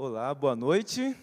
Olá, boa noite.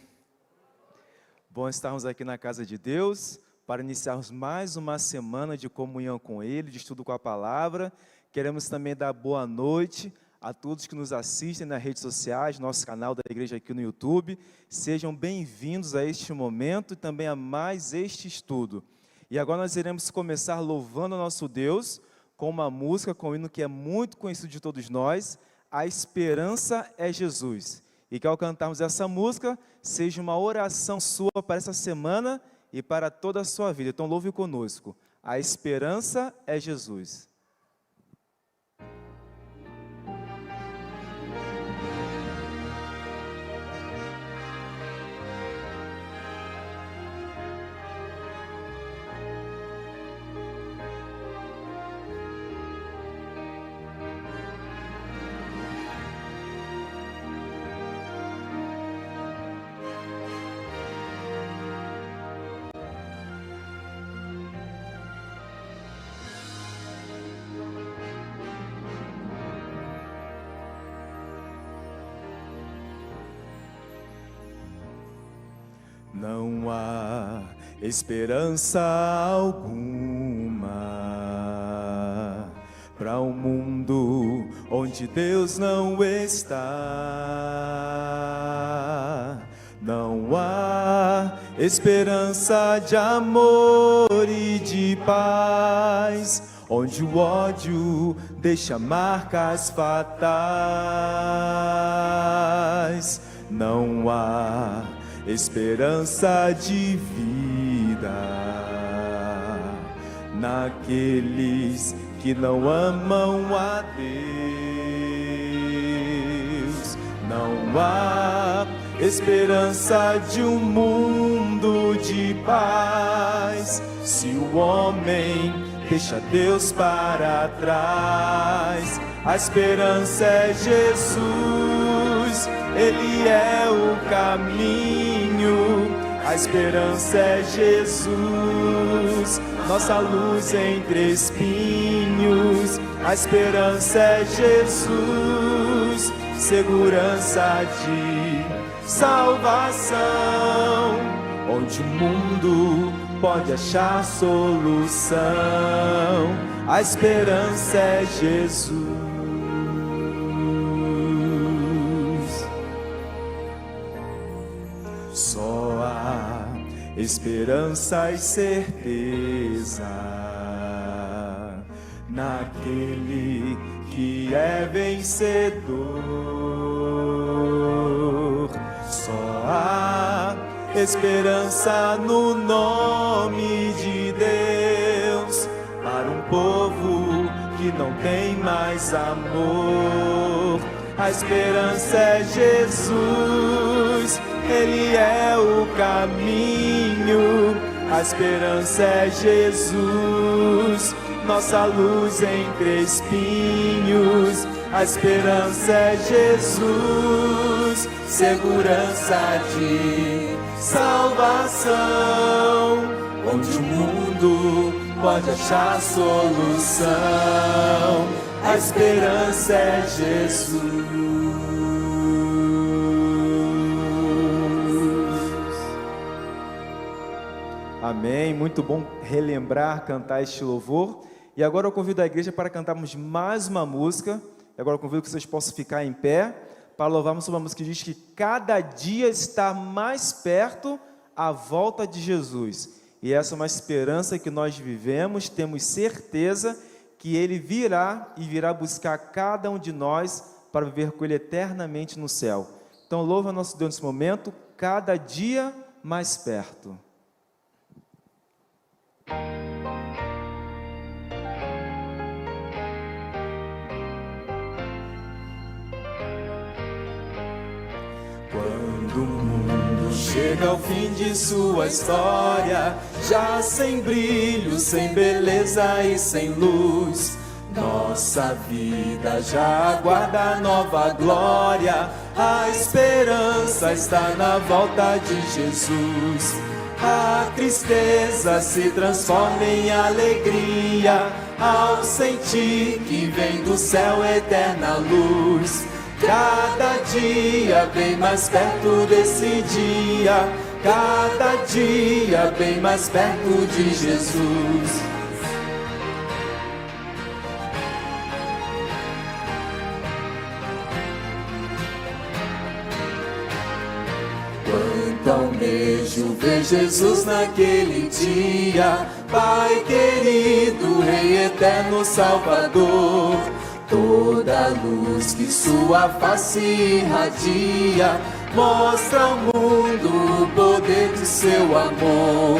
Bom estarmos aqui na casa de Deus para iniciarmos mais uma semana de comunhão com Ele, de estudo com a palavra. Queremos também dar boa noite a todos que nos assistem nas redes sociais, nosso canal da igreja aqui no YouTube. Sejam bem-vindos a este momento e também a mais este estudo. E agora nós iremos começar louvando ao nosso Deus com uma música, com um hino que é muito conhecido de todos nós, A Esperança é Jesus. E que ao cantarmos essa música, seja uma oração sua para essa semana e para toda a sua vida. Então louve conosco. A esperança é Jesus. Não há esperança alguma para um mundo onde Deus não está. Não há esperança de amor e de paz, onde o ódio deixa marcas fatais. Não há esperança de vida naqueles que não amam a Deus. Não há esperança de um mundo de paz se o homem deixa Deus para trás. A esperança é Jesus, Ele é o caminho. A esperança é Jesus, nossa luz entre espinhos. A esperança é Jesus, segurança de salvação, onde o mundo pode achar solução. A esperança é Jesus. Só há esperança e certeza naquele que é vencedor. Só há esperança no nome de Deus para um povo que não tem mais amor. A esperança é Jesus, Ele é o caminho. A esperança é Jesus, nossa luz entre espinhos. A esperança é Jesus, segurança de salvação, onde o mundo pode achar solução. A esperança é Jesus. Amém, muito bom relembrar, cantar este louvor. E agora eu convido a igreja para cantarmos mais uma música. E agora eu convido que vocês possam ficar em pé para louvarmos uma música que diz que cada dia está mais perto a volta de Jesus. E essa é uma esperança que nós vivemos, temos certeza que Ele virá e virá buscar cada um de nós para viver com Ele eternamente no céu. Então louva nosso Deus nesse momento, cada dia mais perto. Quando o mundo chega ao fim de sua história, já sem brilho, sem beleza e sem luz, nossa vida já aguarda nova glória. A esperança está na volta de Jesus. A tristeza se transforma em alegria ao sentir que vem do céu eterna luz. cada dia bem mais perto desse dia, cada dia bem mais perto de Jesus. Quanto almejo ver Jesus naquele dia, Pai querido, Rei eterno Salvador. Toda luz que sua face irradia mostra ao mundo o poder de seu amor.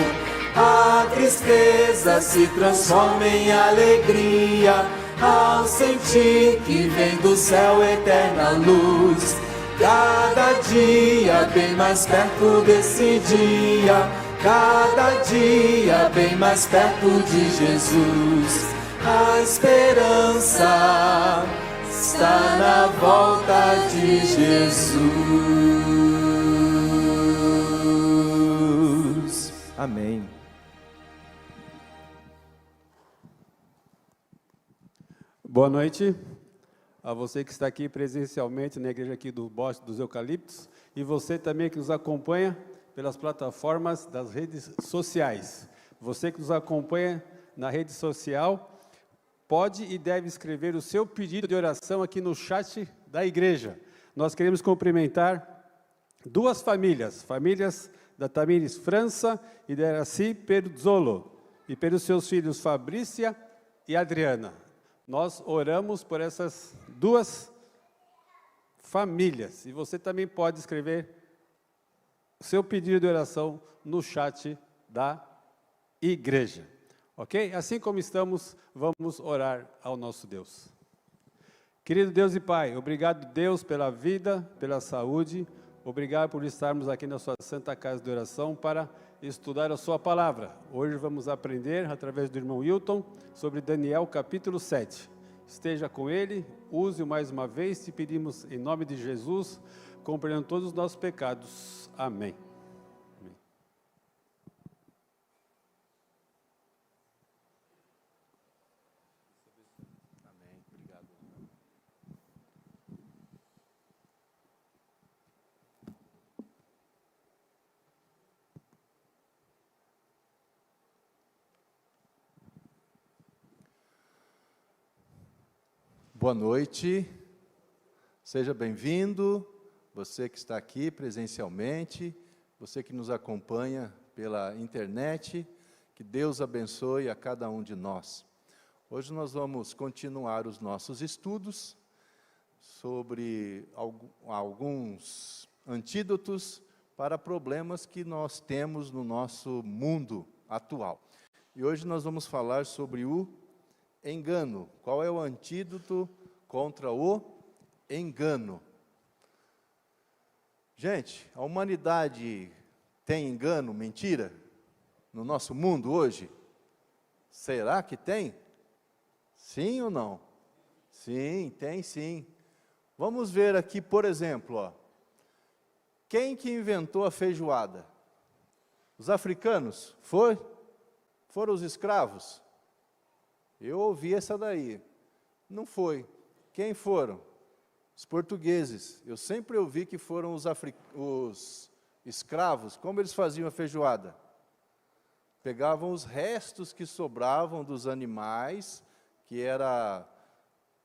A tristeza se transforma em alegria ao sentir que vem do céu eterna luz. Cada dia bem mais perto desse dia, cada dia bem mais perto de Jesus. A esperança está na volta de Jesus. Amém. Boa noite a você que está aqui presencialmente na igreja aqui do Bosque dos Eucaliptos e você também que nos acompanha pelas plataformas das redes sociais. Você que nos acompanha na rede social pode e deve escrever o seu pedido de oração aqui no chat da igreja. Nós queremos cumprimentar duas famílias da Tamires França e da Eraci Peruzzolo, e pelos seus filhos Fabrícia e Adriana. Nós oramos por essas duas famílias, e você também pode escrever o seu pedido de oração no chat da igreja. Ok? Assim como estamos, vamos orar ao nosso Deus. Querido Deus e Pai, obrigado, Deus, pela vida, pela saúde. Obrigado por estarmos aqui na sua Santa Casa de Oração para estudar a sua palavra. Hoje vamos aprender, através do irmão Hilton, sobre Daniel capítulo 7. Esteja com ele, use-o mais uma vez, te pedimos em nome de Jesus, compreendendo todos os nossos pecados. Amém. Boa noite, seja bem-vindo, você que está aqui presencialmente, você que nos acompanha pela internet, que Deus abençoe a cada um de nós. Hoje nós vamos continuar os nossos estudos sobre alguns antídotos para problemas que nós temos no nosso mundo atual. E hoje nós vamos falar sobre o engano. Qual é o antídoto contra o engano? Gente, a humanidade tem engano, mentira, no nosso mundo hoje? Será que tem? Sim ou não? Sim, tem sim. Vamos ver aqui, por exemplo, ó. Quem que inventou a feijoada? Os africanos? Foram os escravos? Eu ouvi essa daí. Não foi. Quem foram? Os portugueses. Eu sempre ouvi que foram os escravos. Como eles faziam a feijoada? Pegavam os restos que sobravam dos animais, que era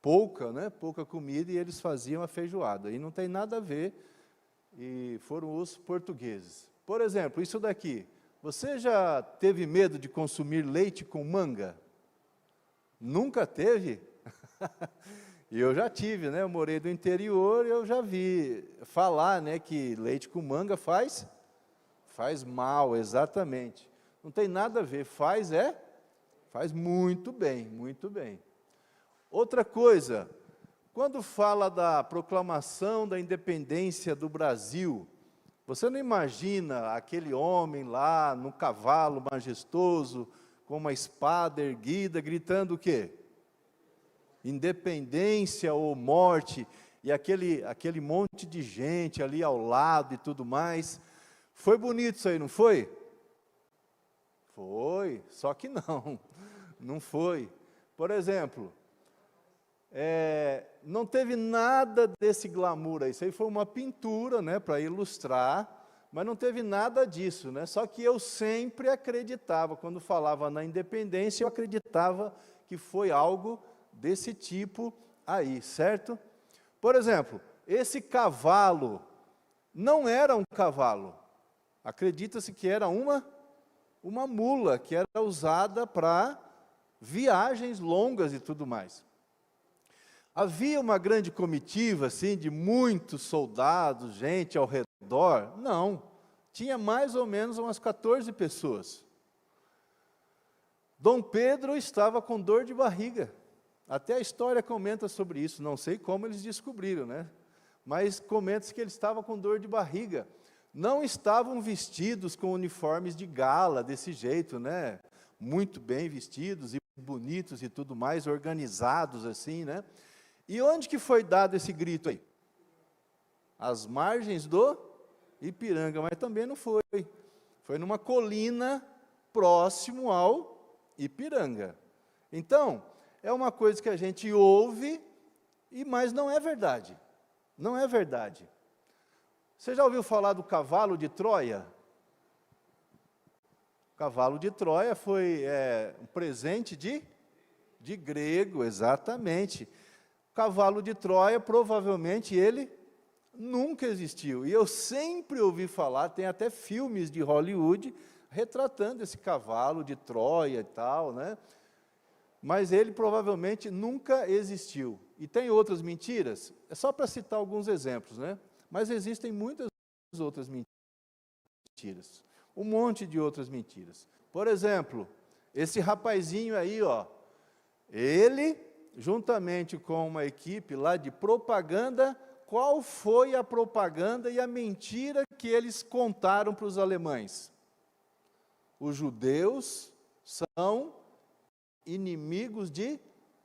pouca comida, e eles faziam a feijoada. E não tem nada a ver, e foram os portugueses. Por exemplo, isso daqui. Você já teve medo de consumir leite com manga? Nunca teve? E eu já tive, né? Eu morei no interior e eu já vi falar, né, que leite com manga faz mal, exatamente. Não tem nada a ver, faz muito bem, muito bem. Outra coisa, quando fala da proclamação da independência do Brasil, você não imagina aquele homem lá no cavalo majestoso, com uma espada erguida, gritando o quê? Independência ou morte, e aquele monte de gente ali ao lado e tudo mais. Foi bonito isso aí, não foi? Foi, só que não foi. Por exemplo, não teve nada desse glamour aí. Isso aí foi uma pintura, né, para ilustrar, mas não teve nada disso, né? Só que eu sempre acreditava, quando falava na independência, eu acreditava que foi algo desse tipo aí, certo? Por exemplo, esse cavalo não era um cavalo. Acredita-se que era uma mula, que era usada para viagens longas e tudo mais. Havia uma grande comitiva, assim, de muitos soldados, gente ao redor? Não. Tinha mais ou menos umas 14 pessoas. Dom Pedro estava com dor de barriga. Até a história comenta sobre isso. Não sei como eles descobriram, né? Mas comenta-se que ele estava com dor de barriga. Não estavam vestidos com uniformes de gala, desse jeito, né? Muito bem vestidos e bonitos e tudo mais, organizados assim, né? E onde que foi dado esse grito aí? Às margens do Ipiranga, mas também não foi. Foi numa colina próximo ao Ipiranga. Então, é uma coisa que a gente ouve, mas não é verdade. Não é verdade. Você já ouviu falar do cavalo de Troia? O cavalo de Troia foi um presente de grego, exatamente. O cavalo de Troia, provavelmente, ele nunca existiu. E eu sempre ouvi falar, tem até filmes de Hollywood retratando esse cavalo de Troia e tal, né? Mas ele provavelmente nunca existiu. E tem outras mentiras? É só para citar alguns exemplos, né? Mas existem muitas outras mentiras. Um monte de outras mentiras. Por exemplo, esse rapazinho aí, ó, ele, juntamente com uma equipe lá de propaganda, qual foi a propaganda e a mentira que eles contaram para os alemães? Os judeus são inimigos de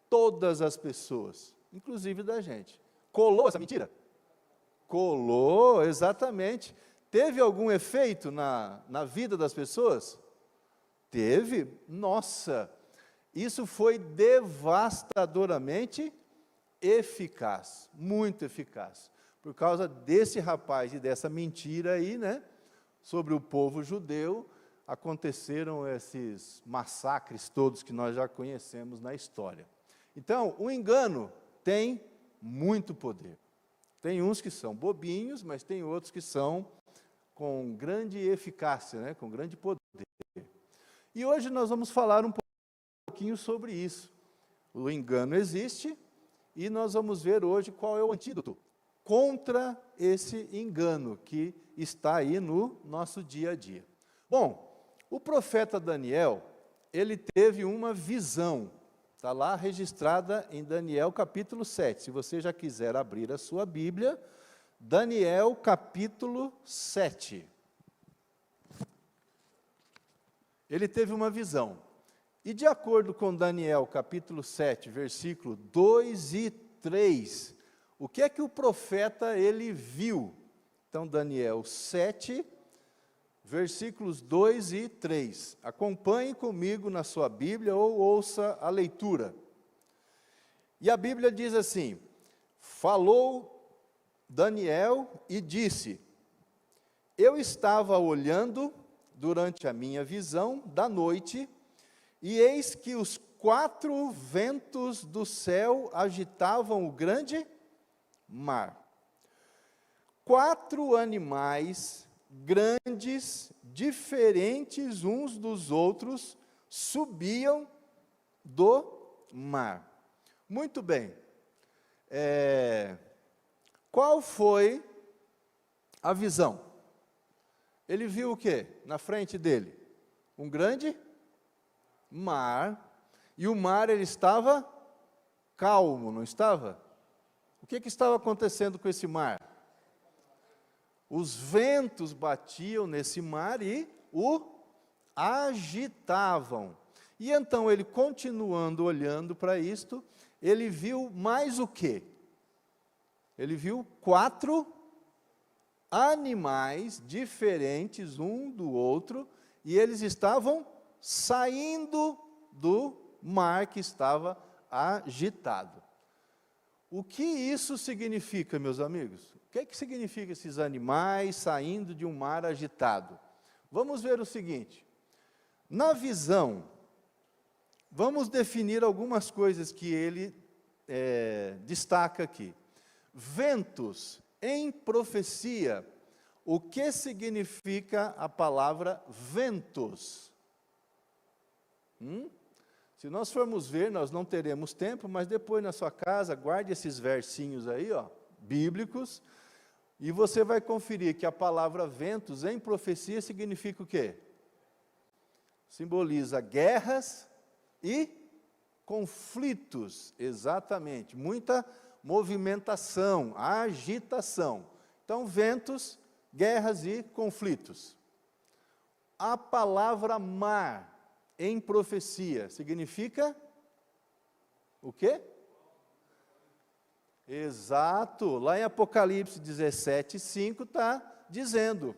todas as pessoas, inclusive da gente. Colou essa mentira? Colou, exatamente. Teve algum efeito na vida das pessoas? Teve. Nossa, isso foi devastadoramente eficaz, muito eficaz. Por causa desse rapaz e dessa mentira aí, né, sobre o povo judeu, aconteceram esses massacres todos que nós já conhecemos na história. Então, o engano tem muito poder. Tem uns que são bobinhos, mas tem outros que são com grande eficácia, né, com grande poder. E hoje nós vamos falar um pouquinho sobre isso. O engano existe e nós vamos ver hoje qual é o antídoto contra esse engano que está aí no nosso dia a dia. Bom, o profeta Daniel, ele teve uma visão, está lá registrada em Daniel capítulo 7. Se você já quiser abrir a sua Bíblia, Daniel capítulo 7. Ele teve uma visão. E de acordo com Daniel capítulo 7, versículo 2 e 3, o que é que o profeta ele viu? Então, Daniel 7, versículos 2 e 3. Acompanhe comigo na sua Bíblia ou ouça a leitura. E a Bíblia diz assim: falou Daniel e disse: eu estava olhando durante a minha visão da noite, e eis que os 4 ventos do céu agitavam o grande mar. 4 animais grandes, diferentes uns dos outros, subiam do mar. Muito bem. Qual foi a visão? Ele viu o quê? Na frente dele? Um grande mar. E o mar, ele estava calmo, não estava? O que estava acontecendo com esse mar? Os ventos batiam nesse mar e o agitavam. E então ele, continuando olhando para isto, ele viu mais o quê? Ele viu 4 animais diferentes um do outro, e eles estavam saindo do mar que estava agitado. O que isso significa, meus amigos? O que é que significa esses animais saindo de um mar agitado? Vamos ver o seguinte. Na visão, vamos definir algumas coisas que ele destaca aqui. Ventos, em profecia, o que significa a palavra ventos? Se nós formos ver, nós não teremos tempo, mas depois na sua casa, guarde esses versinhos aí, ó, bíblicos, e você vai conferir que a palavra ventos em profecia significa o quê? Simboliza guerras e conflitos, exatamente, muita movimentação, agitação. Então, ventos, guerras e conflitos. A palavra mar em profecia significa o quê? Exato, lá em Apocalipse 17:5 está dizendo,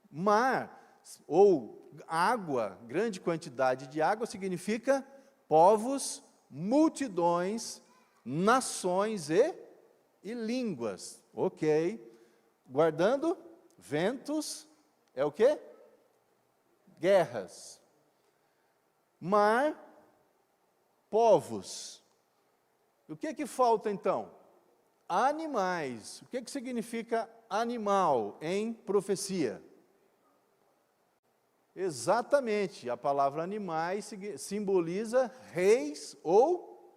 mar ou água, grande quantidade de água significa povos, multidões, nações e línguas. Ok, guardando, ventos é o quê? Guerras. Mar, povos. O que falta então? Animais. O que significa animal em profecia? Exatamente, a palavra animais simboliza reis ou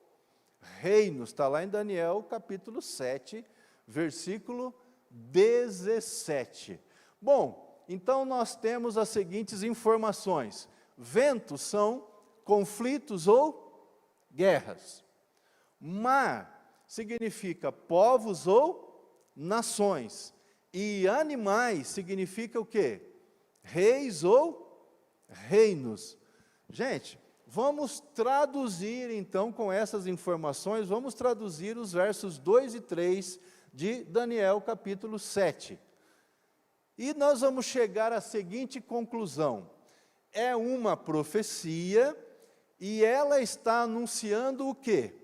reinos. Está lá em Daniel capítulo 7, versículo 17. Bom, então nós temos as seguintes informações. Ventos são conflitos ou guerras. Mar significa povos ou nações. E animais significa o quê? Reis ou reinos. Gente, vamos traduzir então com essas informações, vamos traduzir os versos 2 e 3 de Daniel capítulo 7. E nós vamos chegar à seguinte conclusão. É uma profecia e ela está anunciando o quê?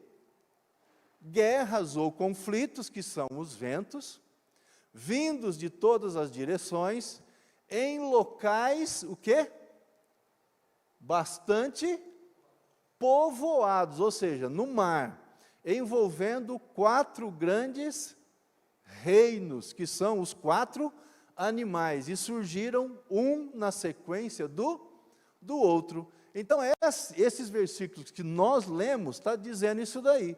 Guerras ou conflitos, que são os ventos, vindos de todas as direções, em locais, o quê? Bastante povoados, ou seja, no mar, envolvendo 4 grandes reinos, que são os 4 animais, e surgiram um na sequência do outro. Então, esses versículos que nós lemos, está dizendo isso daí.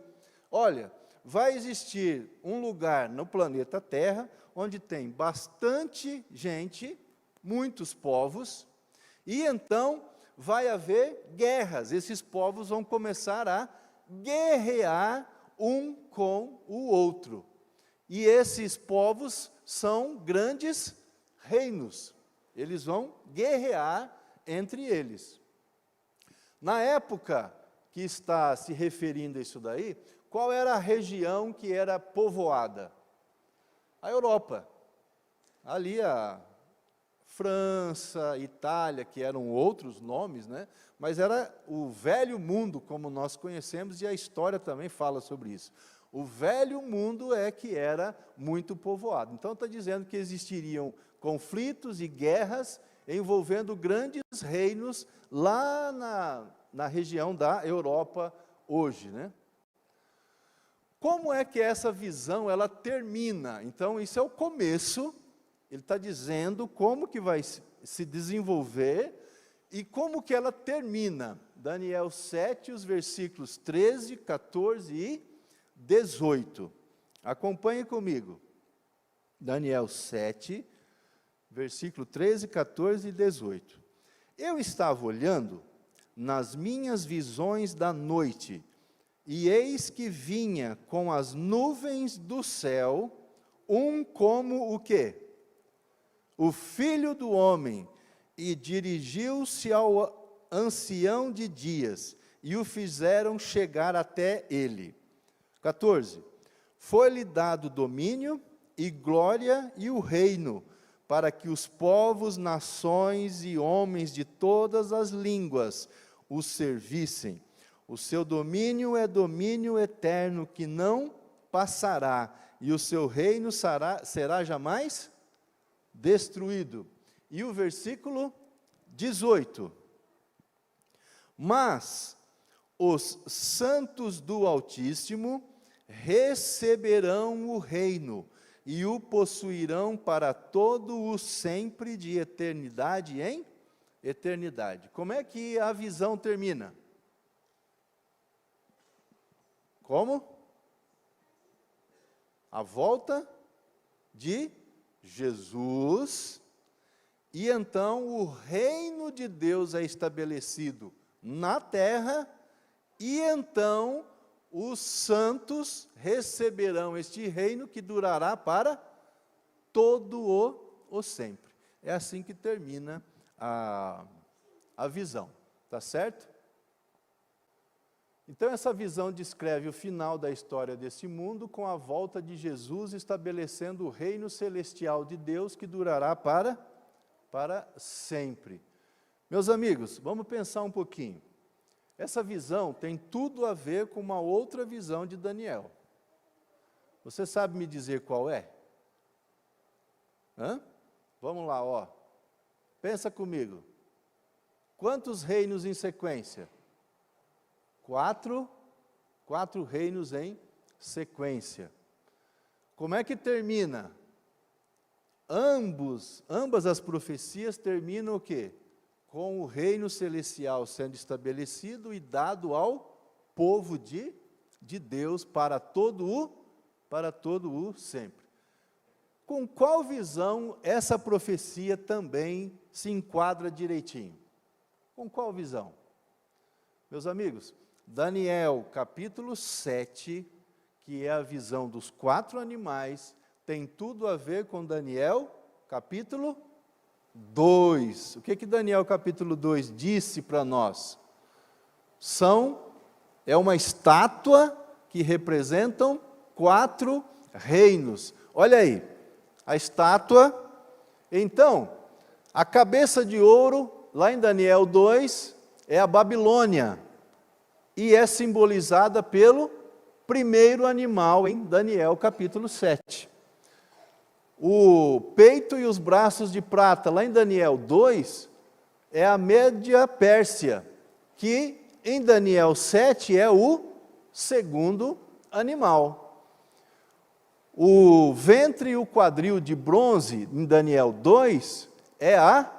Olha, vai existir um lugar no planeta Terra, onde tem bastante gente, muitos povos, e então vai haver guerras. Esses povos vão começar a guerrear um com o outro. E esses povos são grandes reinos. Eles vão guerrear entre eles. Na época que está se referindo a isso daí, qual era a região que era povoada? A Europa. Ali a França, Itália, que eram outros nomes, né? Mas era o velho mundo, como nós conhecemos, e a história também fala sobre isso. O velho mundo é que era muito povoado. Então está dizendo que existiriam conflitos e guerras envolvendo grandes reinos lá na região da Europa hoje, né? Como é que essa visão ela termina? Então isso é o começo. Ele está dizendo como que vai se desenvolver e como que ela termina. Daniel 7, os versículos 13, 14 e 18. Acompanhe comigo. Daniel 7, versículo 13, 14 e 18. Eu estava olhando nas minhas visões da noite, e eis que vinha com as nuvens do céu, um como o quê? O Filho do Homem, e dirigiu-se ao ancião de dias, e o fizeram chegar até ele. 14. Foi-lhe dado domínio e glória e o reino, para que os povos, nações e homens de todas as línguas os servissem. O seu domínio é domínio eterno, que não passará, e o seu reino será jamais destruído. E o versículo 18. Mas os santos do Altíssimo receberão o reino e o possuirão para todo o sempre, de eternidade em eternidade. Como é que a visão termina? Como? A volta de Jesus, e então o reino de Deus é estabelecido na terra, e então os santos receberão este reino que durará para todo o sempre. É assim que termina a visão, tá certo? Então essa visão descreve o final da história desse mundo, com a volta de Jesus estabelecendo o reino celestial de Deus que durará para sempre. Meus amigos, vamos pensar um pouquinho. Essa visão tem tudo a ver com uma outra visão de Daniel. Você sabe me dizer qual é? Vamos lá, ó. Pensa comigo. Quantos reinos em sequência? 4 reinos em sequência. Como é que termina? Ambas as profecias terminam o quê? Com o reino celestial sendo estabelecido e dado ao povo de Deus para todo o sempre. Com qual visão essa profecia também se enquadra direitinho? Com qual visão? Meus amigos, Daniel capítulo 7, que é a visão dos 4 animais, tem tudo a ver com Daniel capítulo 2. O que Daniel capítulo 2 disse para nós? É uma estátua que representam 4 reinos. Olha aí, a estátua. Então, a cabeça de ouro, lá em Daniel 2, é a Babilônia, e é simbolizada pelo primeiro animal em Daniel capítulo 7. O peito e os braços de prata, lá em Daniel 2, é a Média Pérsia, que em Daniel 7 é o segundo animal. O ventre e o quadril de bronze, em Daniel 2, é a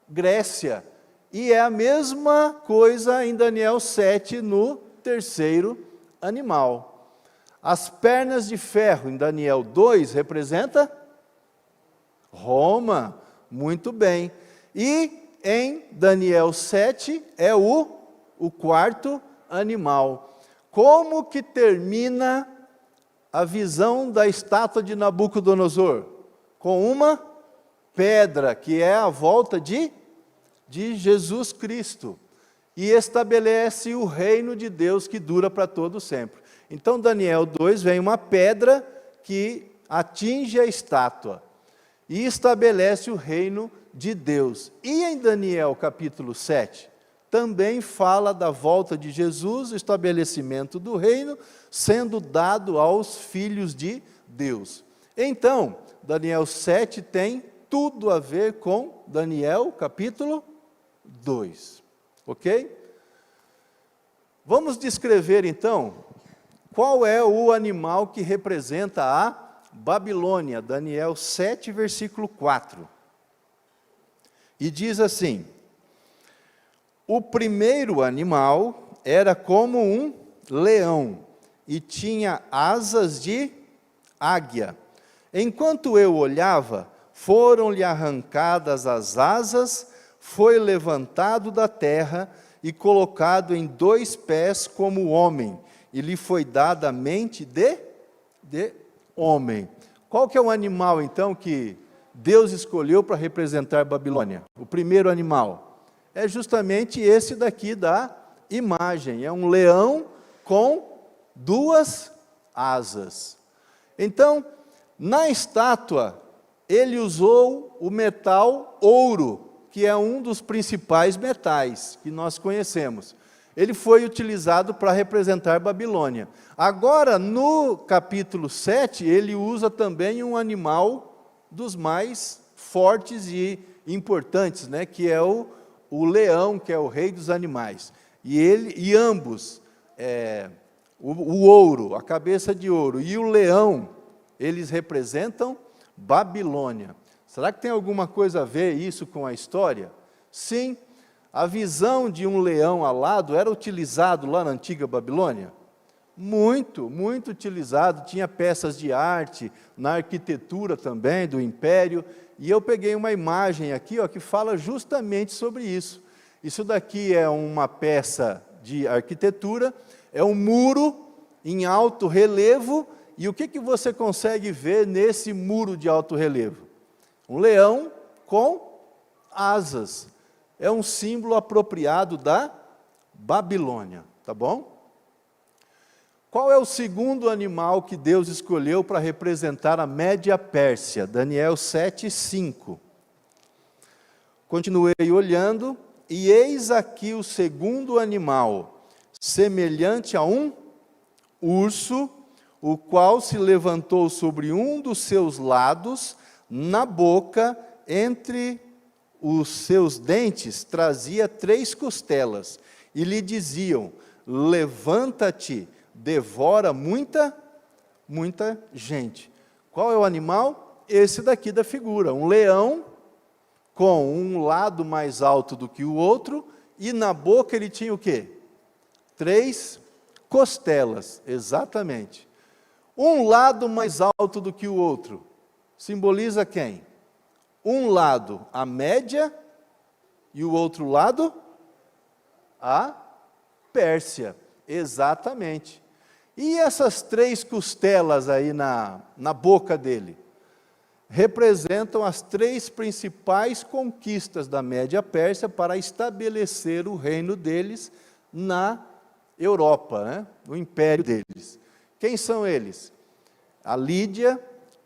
Grécia. E é a mesma coisa em Daniel 7, no terceiro animal. As pernas de ferro, em Daniel 2, representa Roma, muito bem. E em Daniel 7 é o quarto animal. Como que termina a visão da estátua de Nabucodonosor? Com uma pedra, que é a volta de Jesus Cristo, e estabelece o reino de Deus que dura para todo sempre. Então, Daniel 2 vem uma pedra que atinge a estátua e estabelece o reino de Deus. E em Daniel capítulo 7, também fala da volta de Jesus, o estabelecimento do reino, sendo dado aos filhos de Deus. Então, Daniel 7 tem tudo a ver com Daniel capítulo 2. Ok? Vamos descrever então qual é o animal que representa a Babilônia. Daniel 7, versículo 4. E diz assim: o primeiro animal era como um leão e tinha asas de águia. Enquanto eu olhava, foram-lhe arrancadas as asas, foi levantado da terra e colocado em 2 pés como homem, e lhe foi dada a mente de homem. Qual que é o animal, então, que Deus escolheu para representar Babilônia? O primeiro animal é justamente esse daqui da imagem, é um leão com 2 asas. Então, na estátua, ele usou o metal ouro, que é um dos principais metais que nós conhecemos. ele foi utilizado para representar Babilônia. Agora, no capítulo 7, ele usa também um animal dos mais fortes e importantes, né, que é o leão, que é o rei dos animais. E ambos, o ouro, a cabeça de ouro e o leão, eles representam Babilônia. Será que tem alguma coisa a ver isso com a história? Sim, a visão de um leão alado era utilizado lá na antiga Babilônia? Muito, muito utilizado, tinha peças de arte, na arquitetura também do império, e eu peguei uma imagem aqui, ó, que fala justamente sobre isso. Isso daqui é uma peça de arquitetura, é um muro em alto relevo, e o que você consegue ver nesse muro de alto relevo? Um leão com asas. É um símbolo apropriado da Babilônia, tá bom? Qual é o segundo animal que Deus escolheu para representar a Média Pérsia? Daniel 7:5. Continuei olhando, e eis aqui o segundo animal, semelhante a um urso, o qual se levantou sobre um dos seus lados, na boca, entre os seus dentes, trazia 3 costelas, e lhe diziam: levanta-te, devora muita gente. Qual é o animal? Esse daqui da figura, um leão, com um lado mais alto do que o outro, e na boca ele tinha o quê? 3 costelas, exatamente. Um lado mais alto do que o outro, simboliza quem? Um lado, a Média, e o outro lado, a Pérsia, exatamente. E essas 3 costelas aí na boca dele? Representam as 3 principais conquistas da Média Pérsia para estabelecer o reino deles na Europa, né? No império deles. Quem são eles? A Lídia,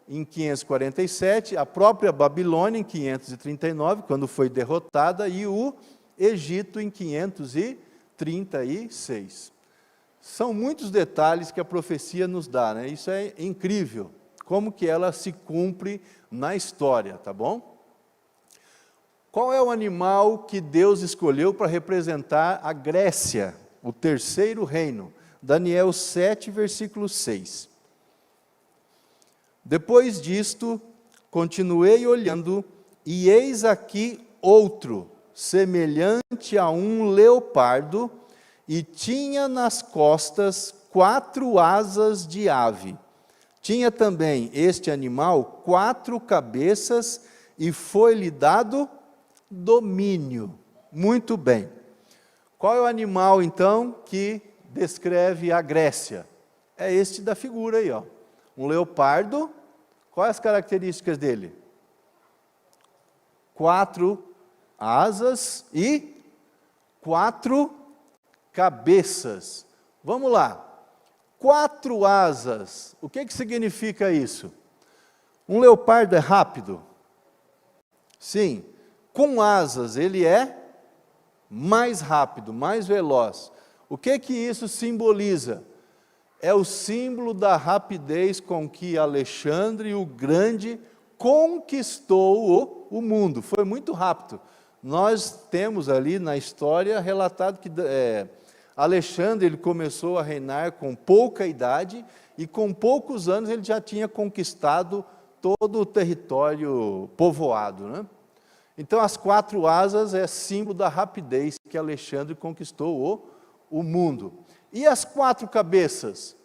em 547, a própria Babilônia, em 539, quando foi derrotada, e o Egito, em 536. São muitos detalhes que a profecia nos dá, né? Isso é incrível, como que ela se cumpre na história, tá bom? Qual é o animal que Deus escolheu para representar a Grécia, o terceiro reino? Daniel 7, versículo 6. Depois disto, continuei olhando, e eis aqui outro, semelhante a um leopardo, e tinha nas costas 4 asas de ave. Tinha também este animal 4 cabeças, e foi-lhe dado domínio. Muito bem. Qual é o animal, então, que descreve a Grécia? É este da figura aí, ó. Um leopardo. Quais as características dele? 4 asas e 4 cabeças. Vamos lá. 4 asas. O que significa isso? Um leopardo é rápido? Sim. Com asas, ele é mais rápido, mais veloz. O que isso simboliza? É o símbolo da rapidez com que Alexandre o Grande conquistou o mundo. Foi muito rápido. Nós temos ali na história relatado que Alexandre ele começou a reinar com pouca idade, e com poucos anos ele já tinha conquistado todo o território povoado, né? Então, as 4 asas é símbolo da rapidez que Alexandre conquistou o mundo. E as 4 cabeças?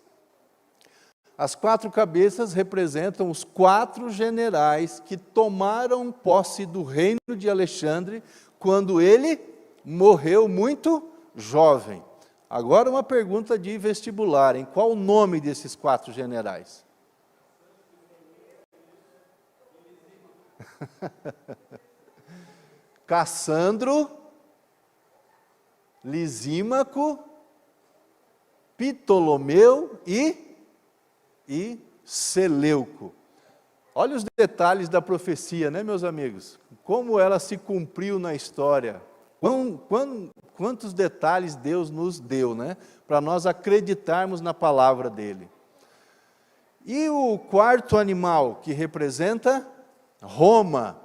As 4 cabeças representam os 4 generais que tomaram posse do reino de Alexandre quando ele morreu muito jovem. Agora uma pergunta de vestibular, hein? Qual o nome desses 4 generais? Cassandro, Lisímaco, Ptolomeu e Seleuco. Olha os detalhes da profecia, né, meus amigos? Como ela se cumpriu na história. Quantos detalhes Deus nos deu, né? Para nós acreditarmos na palavra dele. E o quarto animal, que representa Roma,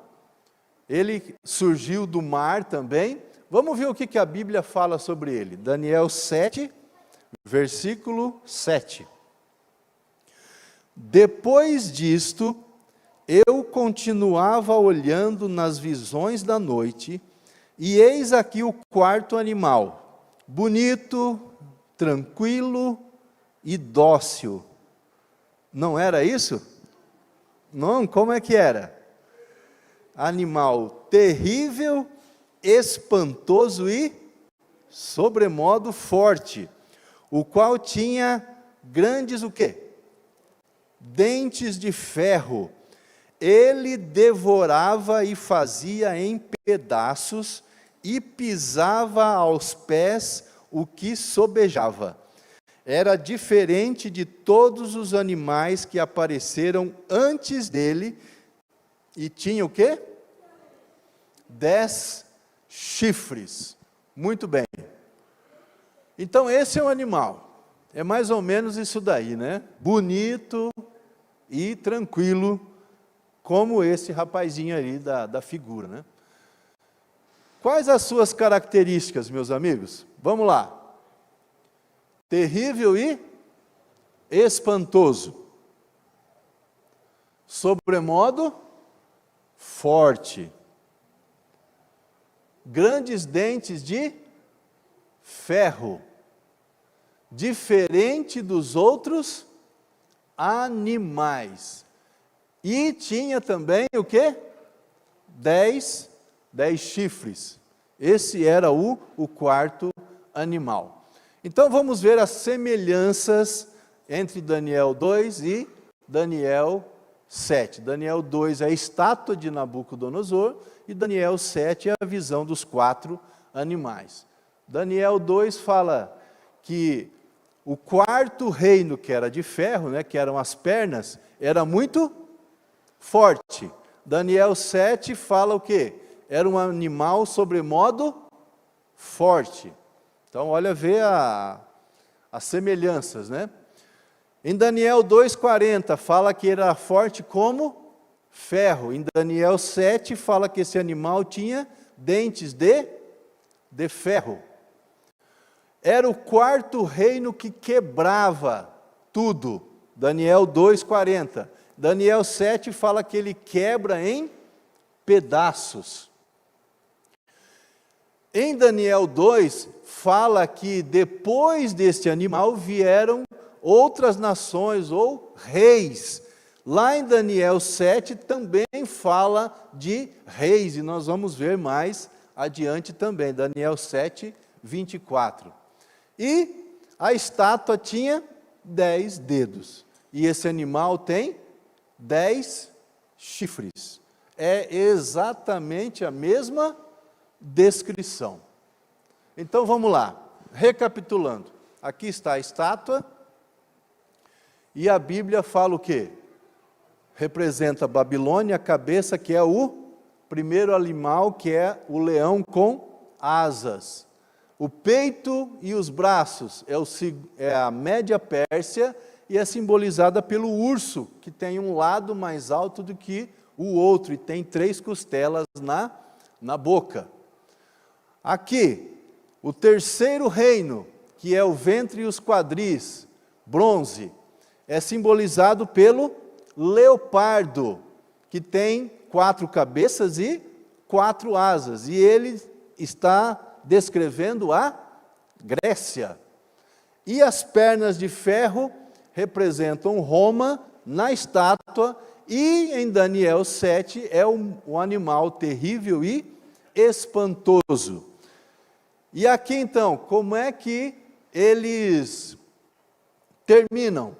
ele surgiu do mar também. Vamos ver o que a Bíblia fala sobre ele. Daniel 7, versículo 7. Depois disto, eu continuava olhando nas visões da noite, e eis aqui o quarto animal, bonito, tranquilo e dócil. Não era isso? Não, como é que era? Animal terrível, espantoso e sobremodo forte, o qual tinha grandes o quê? Dentes de ferro. Ele devorava e fazia em pedaços e pisava aos pés o que sobejava. Era diferente de todos os animais que apareceram antes dele e tinha o quê? 10 chifres. Muito bem. Então esse é um animal. É mais ou menos isso daí, né? Bonito e tranquilo, como esse rapazinho ali da figura, né? Quais as suas características, meus amigos? Vamos lá. Terrível e espantoso. Sobremodo forte. Grandes dentes de ferro. Diferente dos outros animais. E tinha também o quê? 10 chifres. Esse era o quarto animal. Então vamos ver as semelhanças entre Daniel 2 e Daniel 7. Daniel 2 é a estátua de Nabucodonosor e Daniel 7 é a visão dos 4 animais. Daniel 2 fala que o quarto reino, que era de ferro, né, que eram as pernas, era muito forte. Daniel 7 fala o quê? Era um animal sobremodo forte. Então, olha, vê as semelhanças, né? Em Daniel 2,40 fala que era forte como ferro. Em Daniel 7 fala que esse animal tinha dentes de ferro. Era o quarto reino que quebrava tudo. Daniel 2,40. Daniel 7 fala que ele quebra em pedaços. Em Daniel 2, fala que depois deste animal vieram outras nações ou reis. Lá em Daniel 7 também fala de reis, e nós vamos ver mais adiante também, Daniel 7, 24. E a estátua tinha 10 dedos, e esse animal tem 10 chifres. É exatamente a mesma descrição. Então vamos lá, recapitulando. Aqui está a estátua, e a Bíblia fala o quê? Representa a Babilônia, a cabeça, que é o primeiro animal, que é o leão com asas. O peito e os braços é a Média Pérsia, e é simbolizada pelo urso, que tem um lado mais alto do que o outro, e tem 3 costelas na boca. Aqui, o terceiro reino, que é o ventre e os quadris, bronze, é simbolizado pelo leopardo, que tem 4 cabeças e 4 asas, e ele está descrevendo a Grécia. E as pernas de ferro representam Roma na estátua, e em Daniel 7 é um animal terrível e espantoso. E aqui então, como é que eles terminam?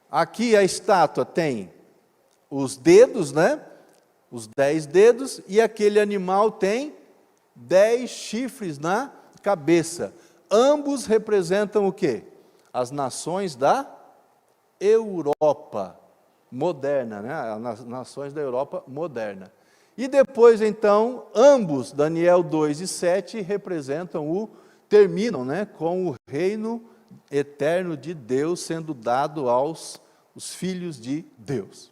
Aqui a estátua tem os dedos, né? Os 10 dedos, e aquele animal tem 10 chifres na cabeça. Ambos representam o quê? As nações da Europa moderna, né? As nações da Europa moderna. E depois, então, ambos, Daniel 2 e 7, terminam, né, com o reino eterno de Deus sendo dado aos os filhos de Deus.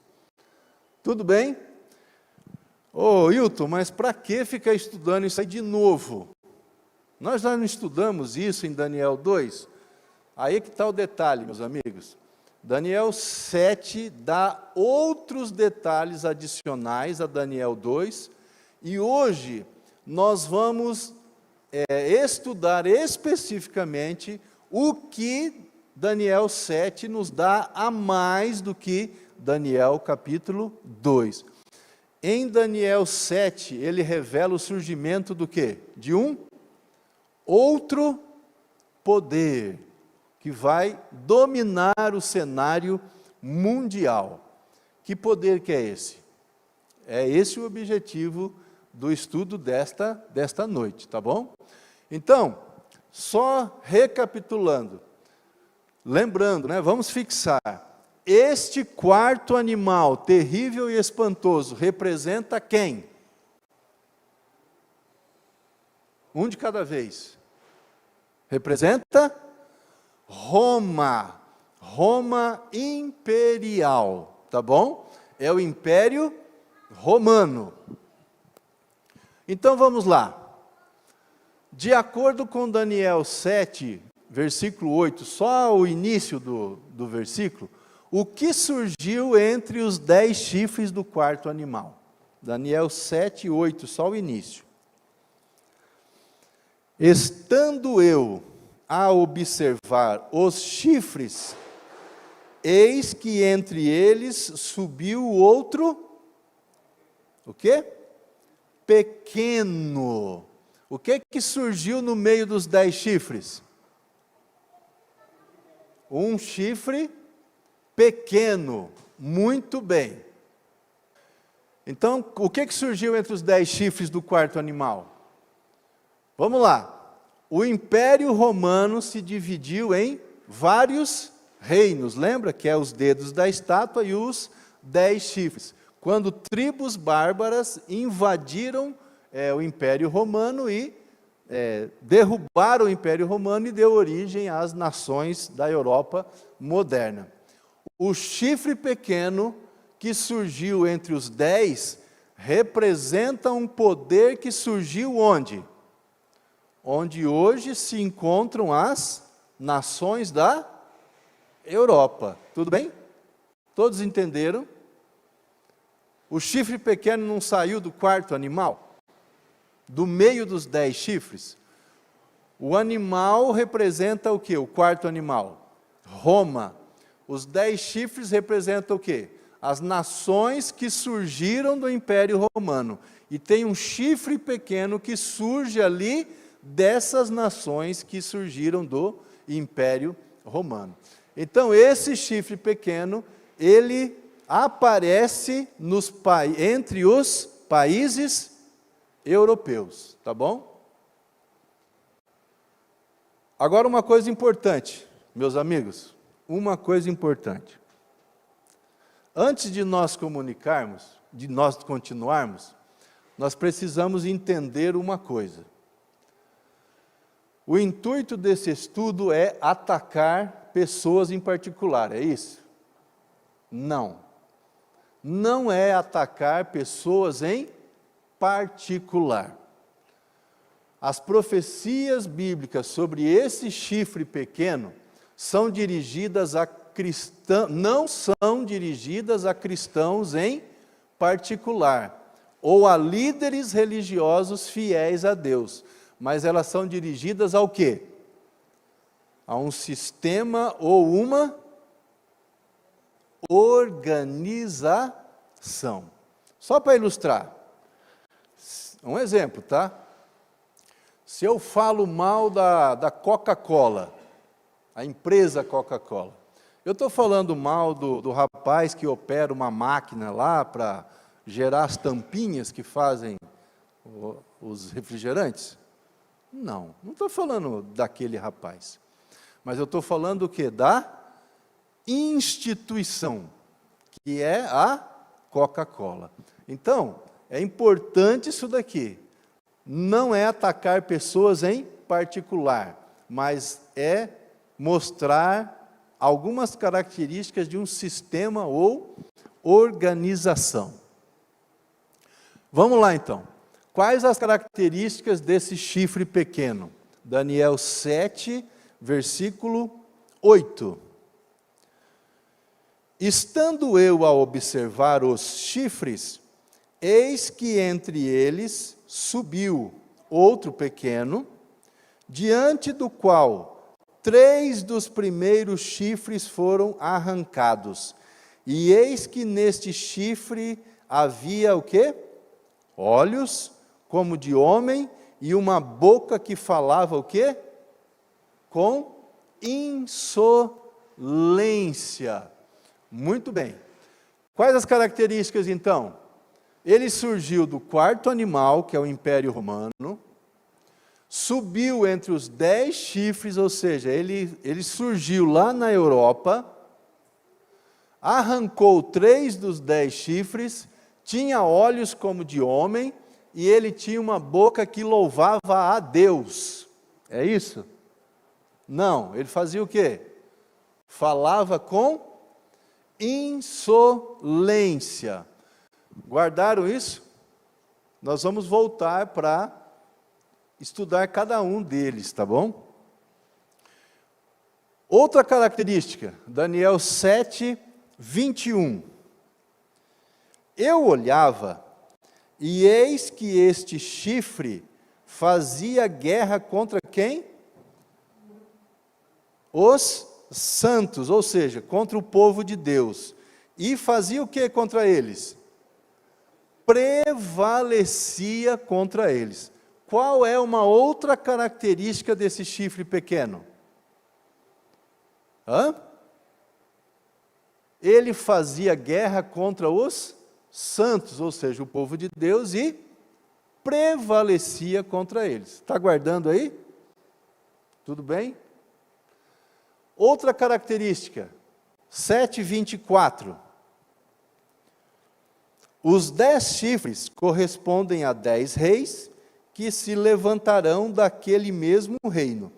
Tudo bem? Ô, Hilton, mas para que ficar estudando isso aí de novo? Nós já não estudamos isso em Daniel 2? Aí é que está o detalhe, meus amigos. Daniel 7 dá outros detalhes adicionais a Daniel 2, e hoje nós vamos estudar especificamente o que Daniel 7 nos dá a mais do que Daniel capítulo 2. Em Daniel 7, ele revela o surgimento do quê? De um outro poder que vai dominar o cenário mundial. Que poder que é esse? É esse o objetivo do estudo desta noite, tá bom? Então, só recapitulando, lembrando, né, vamos fixar, este quarto animal terrível e espantoso representa quem? Um de cada vez. Representa Roma, Roma imperial, tá bom? É o Império Romano. Então vamos lá. De acordo com Daniel 7, versículo 8, só o início do versículo, o que surgiu entre os 10 chifres do quarto animal? Daniel 7, 8, só o início. Estando eu a observar os chifres, eis que entre eles subiu outro, o quê? Pequeno. O que surgiu no meio dos 10 chifres? Um chifre pequeno. Muito bem. Então, o que surgiu entre os 10 chifres do quarto animal? Vamos lá. O Império Romano se dividiu em vários reinos. Lembra que é os dedos da estátua e os 10 chifres. Quando tribos bárbaras invadiram o Império Romano e derrubaram o Império Romano e deu origem às nações da Europa moderna. O chifre pequeno que surgiu entre os 10 representa um poder que surgiu onde? Onde hoje se encontram as nações da Europa. Tudo bem? Todos entenderam? O chifre pequeno não saiu do quarto animal? Do meio dos 10 chifres? O animal representa o quê? O quarto animal? Roma. Os 10 chifres representam o quê? As nações que surgiram do Império Romano. E tem um chifre pequeno que surge ali dessas nações que surgiram do Império Romano. Então, esse chifre pequeno, ele aparece entre os países europeus, tá bom? Agora, uma coisa importante, meus amigos, uma coisa importante. Antes de nós comunicarmos, de nós continuarmos, nós precisamos entender uma coisa. O intuito desse estudo é atacar pessoas em particular, é isso? Não. Não é atacar pessoas em particular. As profecias bíblicas sobre esse chifre pequeno são dirigidas a cristãos, não são dirigidas a cristãos em particular, ou a líderes religiosos fiéis a Deus. Mas elas são dirigidas ao quê? A um sistema ou uma organização. Só para ilustrar. Um exemplo, tá? Se eu falo mal da Coca-Cola, a empresa Coca-Cola, eu estou falando mal do rapaz que opera uma máquina lá para gerar as tampinhas que fazem os refrigerantes? Não estou falando daquele rapaz. Mas eu estou falando o quê? Da instituição, que é a Coca-Cola. Então, É importante isso daqui. Não é atacar pessoas em particular, mas é mostrar algumas características de um sistema ou organização. Vamos lá então. Quais as características desse chifre pequeno? Daniel 7, versículo 8. Estando eu a observar os chifres, eis que entre eles subiu outro pequeno, diante do qual 3 dos primeiros chifres foram arrancados. E eis que neste chifre havia o quê? Olhos como de homem e uma boca que falava o quê? Com insolência. Muito bem. Quais as características então? Ele surgiu do quarto animal, que é o Império Romano, subiu entre os 10 chifres, ou seja, ele surgiu lá na Europa, arrancou 3 dos 10 chifres, tinha olhos como de homem, e ele tinha uma boca que louvava a Deus. É isso? Não, ele fazia o quê? Falava com insolência. Guardaram isso? Nós vamos voltar para estudar cada um deles, tá bom? Outra característica, Daniel 7, 21. Eu olhava, e eis que este chifre fazia guerra contra quem? Os santos, ou seja, contra o povo de Deus. E fazia o que contra eles? Prevalecia contra eles. Qual é uma outra característica desse chifre pequeno? Ele fazia guerra contra os santos, ou seja, o povo de Deus, e prevalecia contra eles. Está guardando aí? Tudo bem? Outra característica, 7:24. Os 10 chifres correspondem a 10 reis que se levantarão daquele mesmo reino.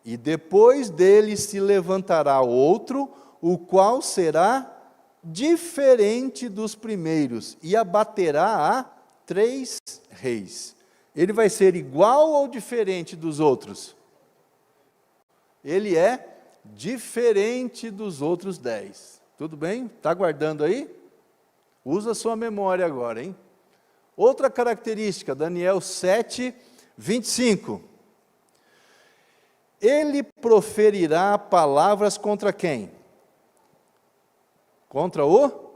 E depois dele se levantará outro, o qual será diferente dos primeiros, e abaterá a 3 reis. Ele vai ser igual ou diferente dos outros? Ele é diferente dos outros 10. Tudo bem? Está guardando aí? Usa a sua memória agora, hein? Outra característica, Daniel 7, 25. Ele proferirá palavras contra quem? Contra o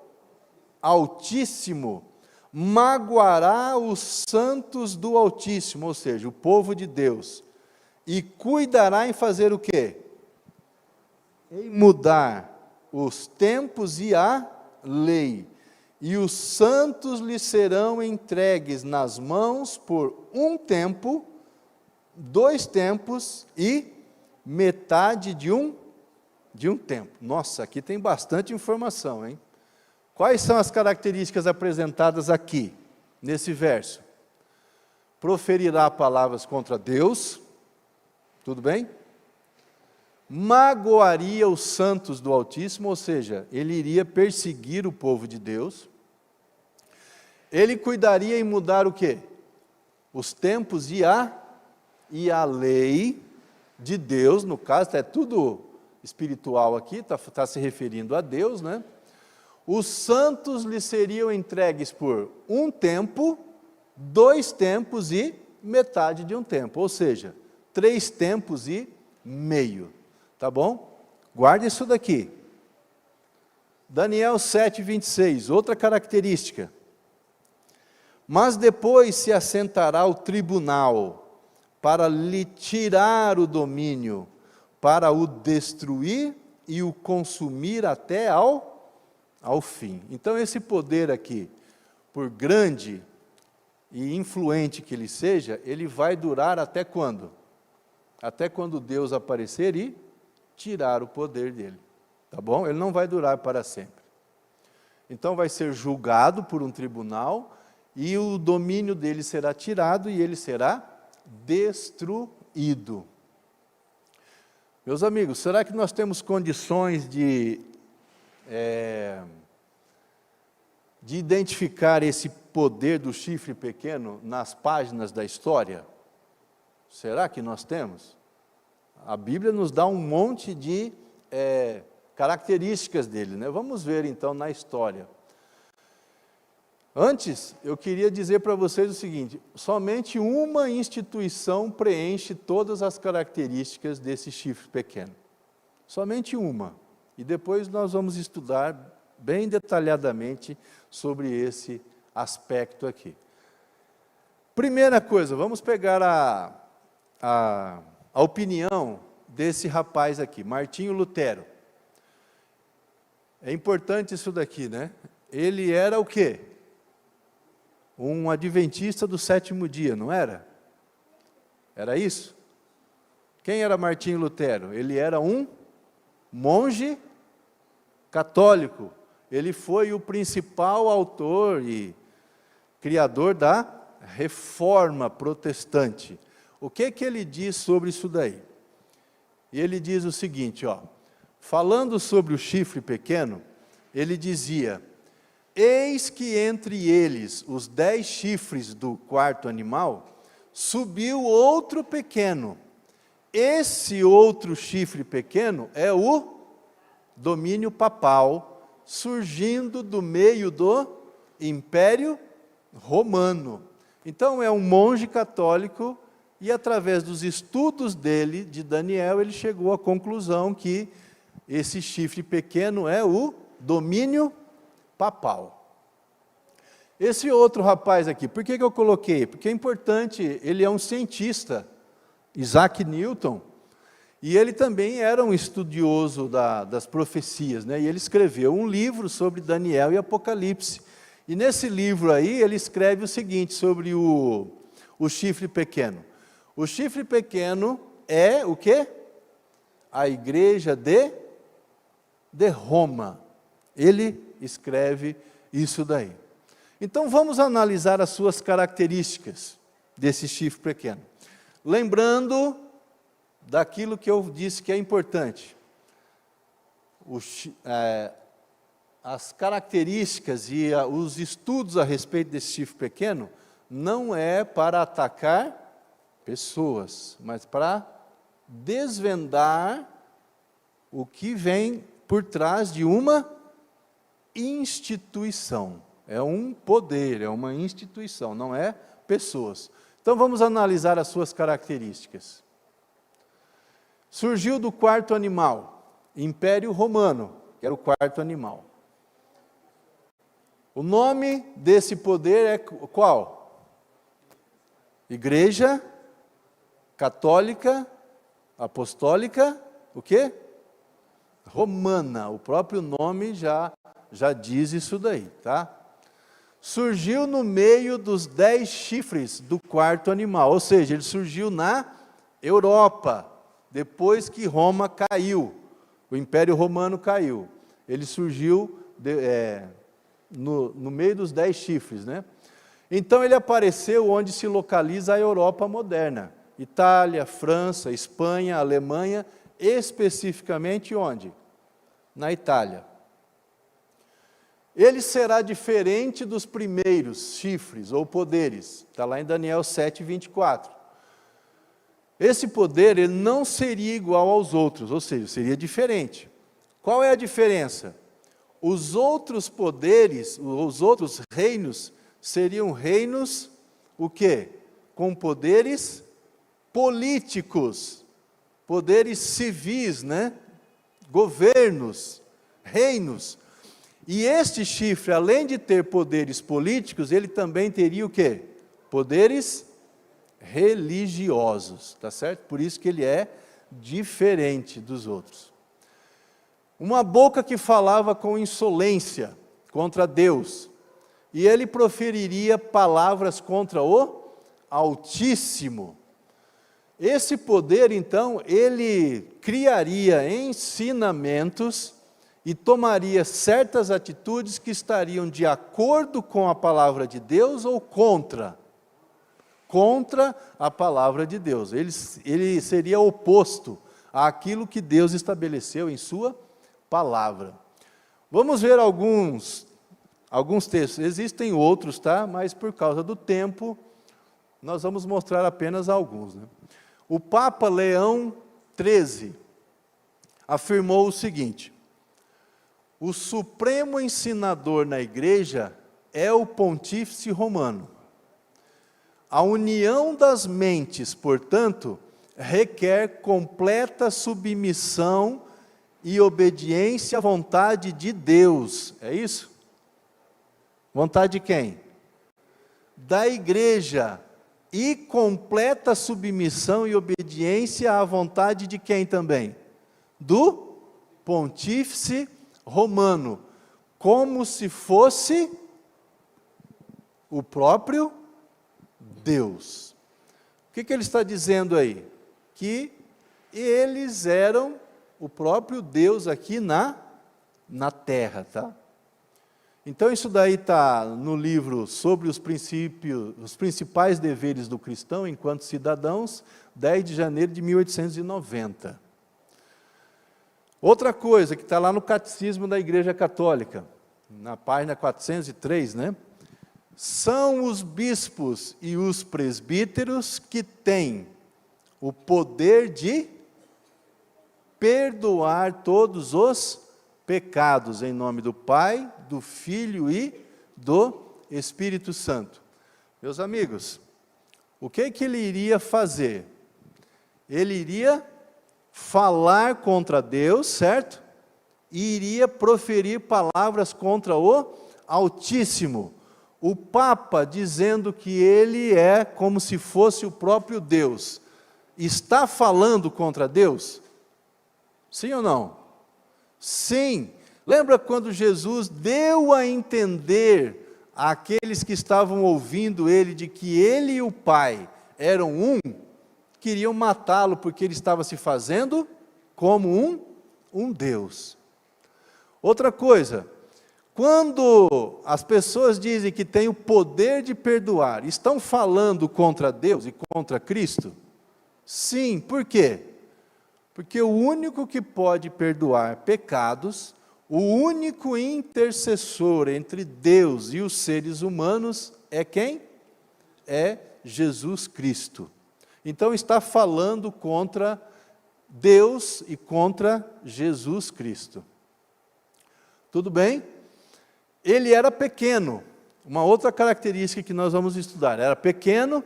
Altíssimo. Magoará os santos do Altíssimo, ou seja, o povo de Deus. E cuidará em fazer o quê? Em mudar os tempos e a lei. E os santos lhe serão entregues nas mãos por 1 tempo, 2 tempos e metade de um tempo. Nossa, aqui tem bastante informação, hein? Quais são as características apresentadas aqui, nesse verso? Proferirá palavras contra Deus, tudo bem? Magoaria os santos do Altíssimo, ou seja, ele iria perseguir o povo de Deus. Ele cuidaria em mudar o quê? Os tempos e a lei de Deus, no caso, é tudo espiritual aqui, está se referindo a Deus, né? Os santos lhe seriam entregues por 1 tempo, 2 tempos e metade de 1 tempo, ou seja, 3 tempos e meio, tá bom? Guarde isso daqui. Daniel 7, 26, outra característica. Mas depois se assentará o tribunal para lhe tirar o domínio, para o destruir e o consumir até ao fim. Então esse poder aqui, por grande e influente que ele seja, ele vai durar até quando? Até quando Deus aparecer e tirar o poder dele, tá bom? Ele não vai durar para sempre. Então vai ser julgado por um tribunal e o domínio dele será tirado e ele será destruído. Meus amigos, será que nós temos condições de identificar esse poder do chifre pequeno nas páginas da história? Será que nós temos? A Bíblia nos dá um monte de características dele, né? Vamos ver então na história. Antes, eu queria dizer para vocês o seguinte: somente uma instituição preenche todas as características desse chifre pequeno. Somente uma. E depois nós vamos estudar bem detalhadamente sobre esse aspecto aqui. Primeira coisa, vamos pegar a opinião desse rapaz aqui, Martinho Lutero. É importante isso daqui, né? Ele era o quê? Um adventista do sétimo dia, não era? Era isso? Quem era Martinho Lutero? Ele era um monge católico. Ele foi o principal autor e criador da Reforma Protestante. O que ele diz sobre isso daí? Ele diz o seguinte, falando sobre o chifre pequeno, ele dizia: eis que entre eles os 10 chifres do quarto animal, subiu outro pequeno. Esse outro chifre pequeno é o domínio papal, surgindo do meio do Império Romano. Então é um monge católico, e através dos estudos dele, de Daniel, ele chegou à conclusão que esse chifre pequeno é o domínio papal. Esse outro rapaz aqui, por que eu coloquei? Porque é importante, ele é um cientista, Isaac Newton, e ele também era um estudioso das profecias, né? E ele escreveu um livro sobre Daniel e Apocalipse. E nesse livro aí, ele escreve o seguinte sobre o chifre pequeno. O chifre pequeno é o quê? A igreja de Roma. Ele escreve isso daí. Então vamos analisar as suas características desse chifre pequeno. Lembrando daquilo que eu disse que é importante. As características e os estudos a respeito desse chifre pequeno não é para atacar pessoas, mas para desvendar o que vem por trás de uma instituição. É um poder, é uma instituição, não é pessoas. Então vamos analisar as suas características. Surgiu do quarto animal, Império Romano, que era o quarto animal. O nome desse poder é qual? Igreja Católica, Apostólica, o quê? Romana. O próprio nome já diz isso daí, tá? Surgiu no meio dos 10 chifres do quarto animal, ou seja, ele surgiu na Europa, depois que Roma caiu, o Império Romano caiu. Ele surgiu no meio dos 10 chifres, né? Então ele apareceu onde se localiza a Europa moderna. Itália, França, Espanha, Alemanha, especificamente onde? Na Itália. Ele será diferente dos primeiros chifres ou poderes, está lá em Daniel 7, 24. Esse poder ele não seria igual aos outros, ou seja, seria diferente. Qual é a diferença? Os outros poderes, os outros reinos, seriam reinos, o quê? Com poderes políticos, poderes civis, né? Governos, reinos. E este chifre, além de ter poderes políticos, ele também teria o quê? Poderes religiosos, tá certo? Por isso que ele é diferente dos outros. Uma boca que falava com insolência contra Deus, e ele proferiria palavras contra o Altíssimo. Esse poder, então, ele criaria ensinamentos e tomaria certas atitudes que estariam de acordo com a palavra de Deus ou contra? Contra a palavra de Deus. Ele seria oposto àquilo que Deus estabeleceu em sua palavra. Vamos ver alguns textos. Existem outros, tá? Mas por causa do tempo, nós vamos mostrar apenas alguns, né? O Papa Leão XIII afirmou o seguinte: o supremo ensinador na igreja é o pontífice romano. A união das mentes, portanto, requer completa submissão e obediência à vontade de Deus. É isso? Vontade de quem? Da igreja. E completa submissão e obediência à vontade de quem também? Do pontífice romano. Como se fosse o próprio Deus. O que ele está dizendo aí? Que eles eram o próprio Deus aqui na terra, tá? Então isso daí está no livro sobre os princípios, os principais deveres do cristão enquanto cidadãos, 10 de janeiro de 1890. Outra coisa que está lá no Catecismo da Igreja Católica, na página 403, né? São os bispos e os presbíteros que têm o poder de perdoar todos os pecados, em nome do Pai, do Filho e do Espírito Santo. Meus amigos, o que ele iria fazer? Ele iria falar contra Deus, certo? E iria proferir palavras contra o Altíssimo. O Papa dizendo que ele é como se fosse o próprio Deus. Está falando contra Deus? Sim ou não? Sim. Lembra quando Jesus deu a entender àqueles que estavam ouvindo ele de que ele e o Pai eram um? Queriam matá-lo porque ele estava se fazendo como um Deus. Outra coisa, quando as pessoas dizem que têm o poder de perdoar, estão falando contra Deus e contra Cristo? Sim, por quê? Porque o único que pode perdoar pecados, o único intercessor entre Deus e os seres humanos é quem? É Jesus Cristo. Então está falando contra Deus e contra Jesus Cristo. Tudo bem? Ele era pequeno. Uma outra característica que nós vamos estudar. Era pequeno,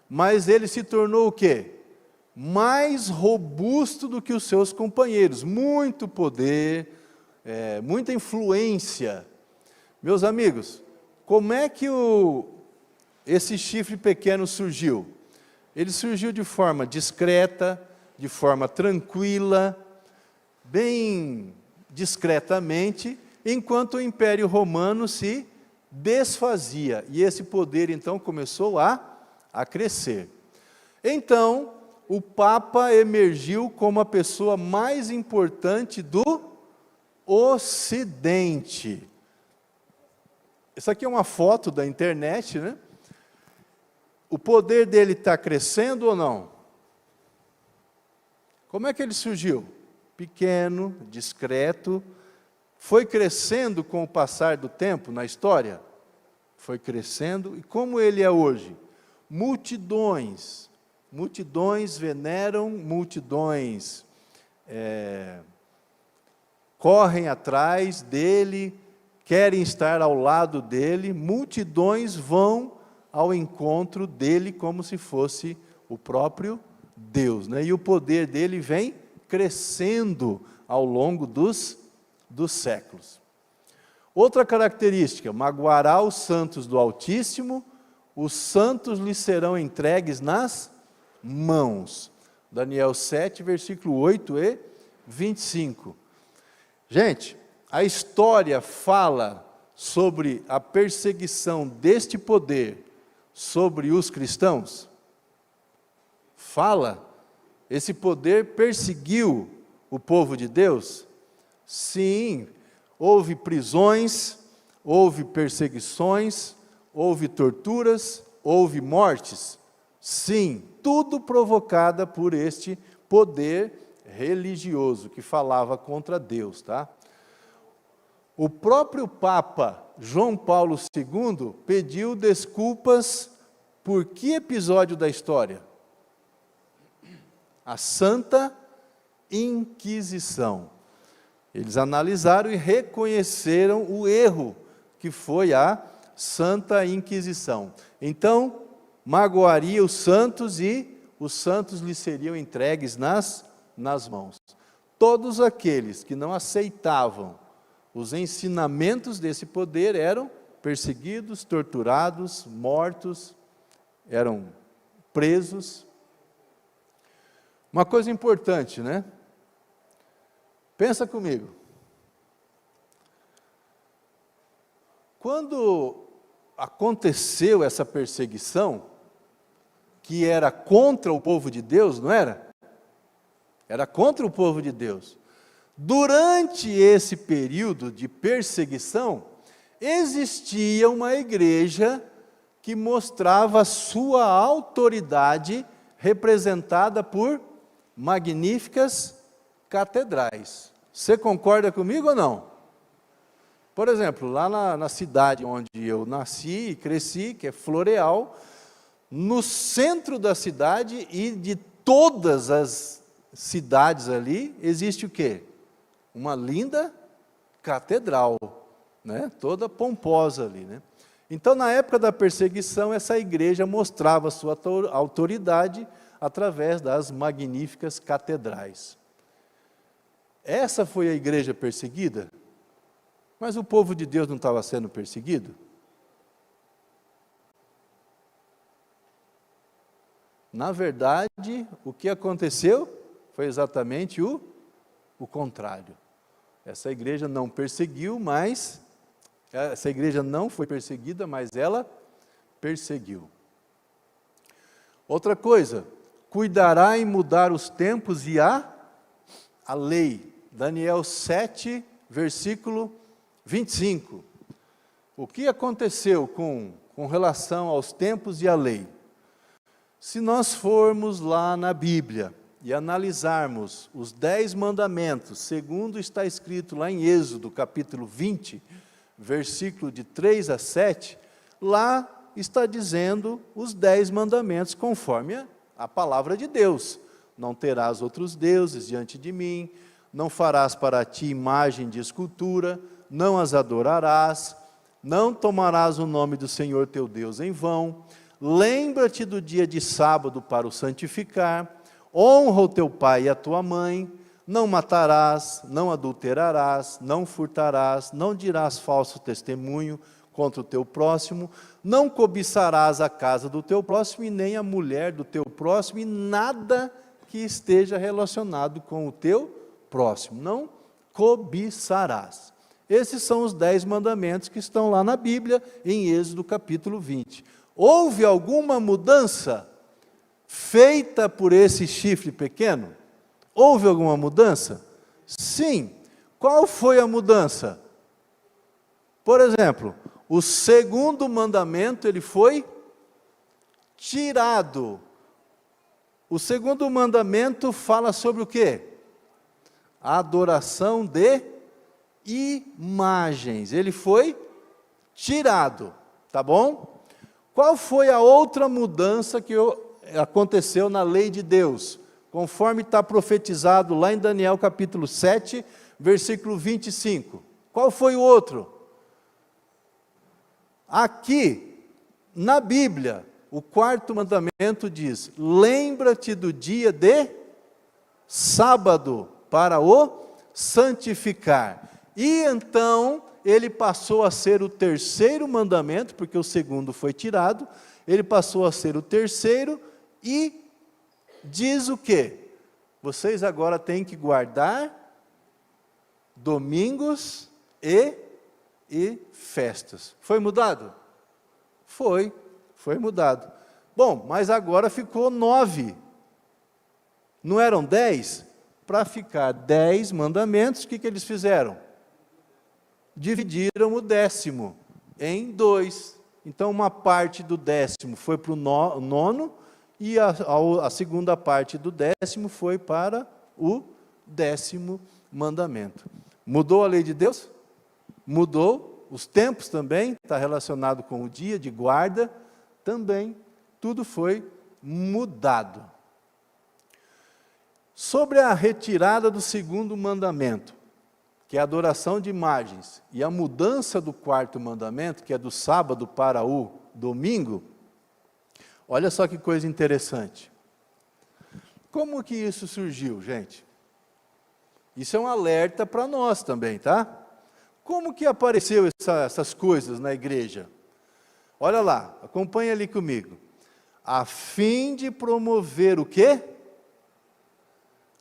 mas ele se tornou o quê? Mais robusto do que os seus companheiros. Muito poder, muita influência. Meus amigos, como é que esse chifre pequeno surgiu? Ele surgiu de forma discreta, de forma tranquila, bem discretamente, enquanto o Império Romano se desfazia. E esse poder, então, começou a crescer. Então, o Papa emergiu como a pessoa mais importante do Ocidente. Isso aqui é uma foto da internet, né? O poder dele está crescendo ou não? Como é que ele surgiu? Pequeno, discreto, foi crescendo com o passar do tempo na história? Foi crescendo, e como ele é hoje? Multidões veneram, multidões correm atrás dele, querem estar ao lado dele, multidões vão ao encontro dele como se fosse o próprio Deus, né? E o poder dele vem crescendo ao longo dos séculos. Outra característica, magoará os santos do Altíssimo, os santos lhe serão entregues nas mãos. Daniel 7, versículo 8 e 25. Gente, a história fala sobre a perseguição deste poder sobre os cristãos? Fala. Esse poder perseguiu o povo de Deus? Sim, houve prisões, houve perseguições, houve torturas, houve mortes. Sim, tudo provocada por este poder religioso que falava contra Deus, tá? O próprio Papa João Paulo II pediu desculpas por que episódio da história? A Santa Inquisição. Eles analisaram e reconheceram o erro que foi a Santa Inquisição. Então, magoaria os santos e os santos lhes seriam entregues nas mãos. Todos aqueles que não aceitavam os ensinamentos desse poder eram perseguidos, torturados, mortos, eram presos. Uma coisa importante, né? Pensa comigo. Quando aconteceu essa perseguição, que era contra o povo de Deus, não era? Era contra o povo de Deus. Durante esse período de perseguição, existia uma igreja que mostrava a sua autoridade representada por magníficas catedrais. Você concorda comigo ou não? Por exemplo, lá na cidade onde eu nasci e cresci, que é Floreal, no centro da cidade e de todas as cidades ali, existe o quê? Uma linda catedral, né? Toda pomposa ali, né? Então, na época da perseguição, essa igreja mostrava sua autoridade através das magníficas catedrais. Essa foi a igreja perseguida? Mas o povo de Deus não estava sendo perseguido? Na verdade, o que aconteceu foi exatamente o contrário. Essa igreja não perseguiu, mas essa igreja não foi perseguida, mas ela perseguiu. Outra coisa, cuidará em mudar os tempos e a lei. Daniel 7, versículo 25. O que aconteceu com relação aos tempos e à lei? Se nós formos lá na Bíblia e analisarmos os 10 mandamentos, segundo está escrito lá em Êxodo, capítulo 20, versículo de 3 a 7, lá está dizendo os 10 mandamentos conforme a palavra de Deus. Não terás outros deuses diante de mim, não farás para ti imagem de escultura, não as adorarás, não tomarás o nome do Senhor teu Deus em vão, lembra-te do dia de sábado para o santificar, honra o teu pai e a tua mãe, não matarás, não adulterarás, não furtarás, não dirás falso testemunho contra o teu próximo, não cobiçarás a casa do teu próximo e nem a mulher do teu próximo e nada que esteja relacionado com o teu próximo, não cobiçarás. Esses são os 10 mandamentos que estão lá na Bíblia, em Êxodo capítulo 20. Houve alguma mudança feita por esse chifre pequeno? Houve alguma mudança? Sim. Qual foi a mudança? Por exemplo, o segundo mandamento, ele foi tirado. O segundo mandamento fala sobre o quê? A adoração de imagens. Ele foi tirado, tá bom? Qual foi a outra mudança que aconteceu na lei de Deus? Conforme está profetizado lá em Daniel capítulo 7, versículo 25. Qual foi o outro? Aqui, na Bíblia, o quarto mandamento diz: lembra-te do dia de sábado para o santificar. E então, ele passou a ser o terceiro mandamento, porque o segundo foi tirado, ele passou a ser o terceiro e diz o quê? Vocês agora têm que guardar domingos e festas. Foi mudado? Foi mudado. Bom, mas agora ficou 9. Não eram 10? para ficar 10 mandamentos, o que eles fizeram? Dividiram o 10º em 2. Então, uma parte do 10º foi para o 9º, e a segunda parte do 10º foi para o 10º mandamento. Mudou a lei de Deus? Mudou. Os tempos também, está relacionado com o dia de guarda, também, tudo foi mudado. Sobre a retirada do 2º mandamento, que é a adoração de imagens, e a mudança do 4º mandamento, que é do sábado para o domingo, olha só que coisa interessante. Como que isso surgiu, gente? Isso é um alerta para nós também, tá? Como que apareceu essas coisas na igreja? Olha lá, acompanha ali comigo. A fim de promover o quê?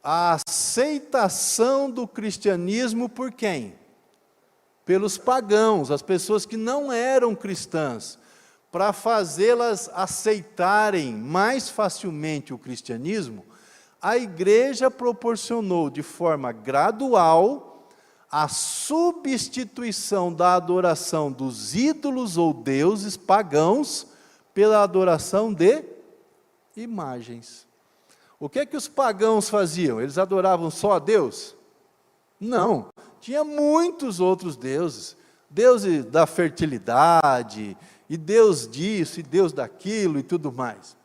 A aceitação do cristianismo por quem? Pelos pagãos, as pessoas que não eram cristãs, para fazê-las aceitarem mais facilmente o cristianismo, a igreja proporcionou de forma gradual a substituição da adoração dos ídolos ou deuses pagãos pela adoração de imagens. O que é que os pagãos faziam? Eles adoravam só a Deus? Não, tinha muitos outros deuses. Deuses da fertilidade, e Deus disso, e Deus daquilo, e tudo mais.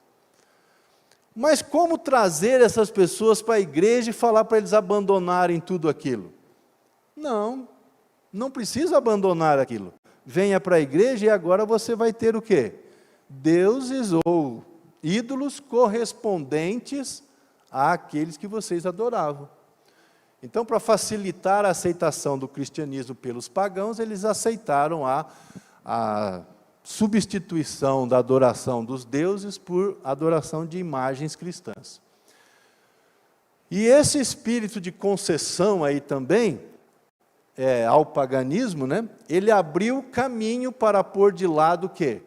Mas como trazer essas pessoas para a igreja e falar para eles abandonarem tudo aquilo? Não, não precisa abandonar aquilo. Venha para a igreja e agora você vai ter o quê? Deuses ou ídolos correspondentes àqueles que vocês adoravam. Então, para facilitar a aceitação do cristianismo pelos pagãos, eles aceitaram a substituição da adoração dos deuses por adoração de imagens cristãs. E esse espírito de concessão aí também, ao paganismo, né, ele abriu caminho para pôr de lado o quê?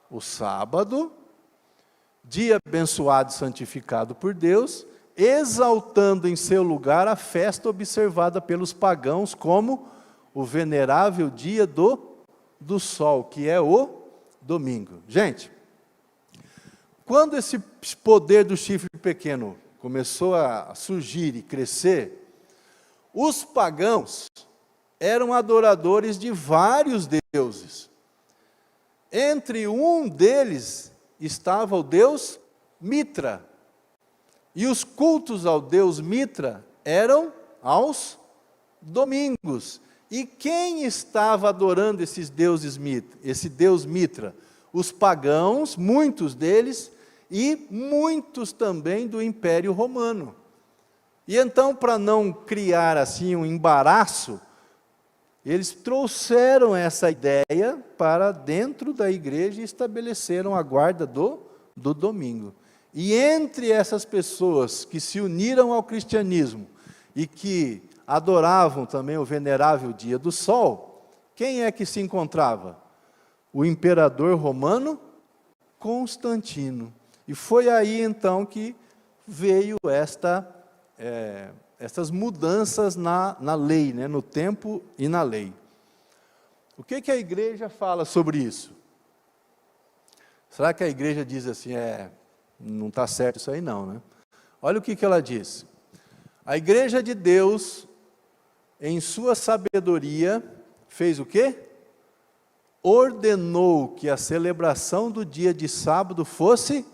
O sábado, dia abençoado e santificado por Deus, exaltando em seu lugar a festa observada pelos pagãos como o venerável dia do sol, que é o domingo. Gente, quando esse poder do chifre pequeno começou a surgir e crescer, os pagãos eram adoradores de vários deuses. Entre um deles estava o deus Mitra. E os cultos ao deus Mitra eram aos domingos. E quem estava adorando esses deuses Mitra? Esse deus Mitra? Os pagãos, muitos deles, e muitos também do Império Romano. E então, para não criar assim um embaraço, eles trouxeram essa ideia para dentro da igreja e estabeleceram a guarda do domingo. E entre essas pessoas que se uniram ao cristianismo e que adoravam também o venerável dia do sol, quem é que se encontrava? O imperador romano Constantino. E foi aí então que veio essas mudanças na lei, né, no tempo e na lei. O que a igreja fala sobre isso? Será que a igreja diz assim, não está certo isso aí não, né? Olha o que ela diz. A igreja de Deus, em sua sabedoria, fez o quê? Ordenou que a celebração do dia de sábado fosse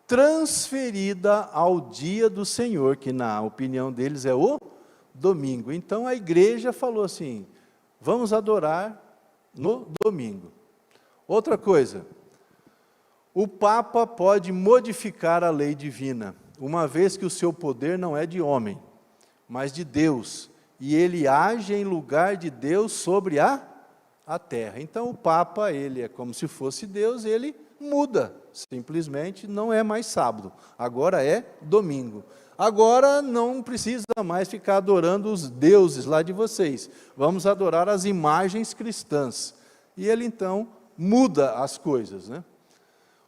transferida ao dia do Senhor, que na opinião deles é o domingo. Então a igreja falou assim, vamos adorar no domingo. Outra coisa, o Papa pode modificar a lei divina, uma vez que o seu poder não é de homem, mas de Deus, e ele age em lugar de Deus sobre a terra. Então o Papa, ele é como se fosse Deus, ele muda, simplesmente não é mais sábado, agora é domingo. Agora não precisa mais ficar adorando os deuses lá de vocês, vamos adorar as imagens cristãs. E ele então muda as coisas, né?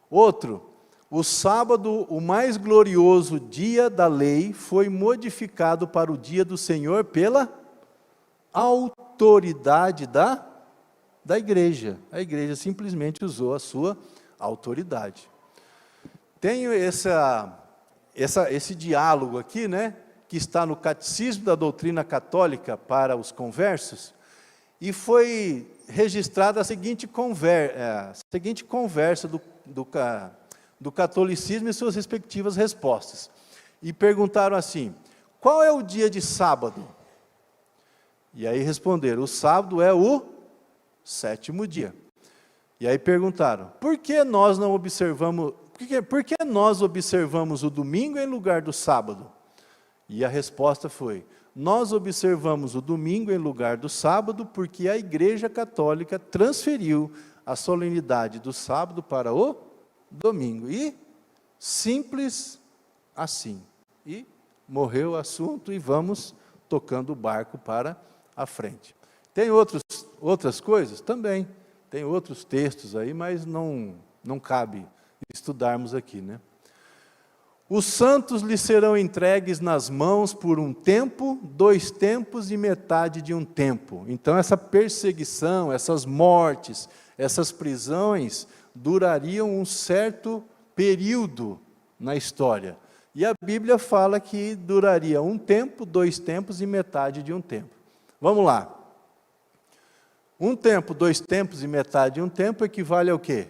Outro, o sábado, o mais glorioso dia da lei, foi modificado para o dia do Senhor pela autoridade da igreja. A igreja simplesmente usou a sua autoridade. Tenho esse diálogo aqui, né, que está no Catecismo da Doutrina Católica para os conversos, e foi registrada a seguinte conversa do catolicismo e suas respectivas respostas. E perguntaram assim: qual é o dia de sábado? E aí responderam: o sábado é o 7º dia. E aí perguntaram: por que nós não observamos, por que nós observamos o domingo em lugar do sábado? E a resposta foi: nós observamos o domingo em lugar do sábado porque a Igreja Católica transferiu a solenidade do sábado para o domingo. E simples assim. E morreu o assunto e vamos tocando o barco para a frente. Tem outras coisas? Também. Tem outros textos aí, mas não cabe estudarmos aqui, né? Os santos lhe serão entregues nas mãos por um tempo, 2 tempos e metade de um tempo. Então, essa perseguição, essas mortes, essas prisões, durariam um certo período na história. E a Bíblia fala que duraria 1 tempo, 2 tempos e metade de um tempo. Vamos lá. 1 tempo, 2 tempos e metade de um tempo equivale ao quê?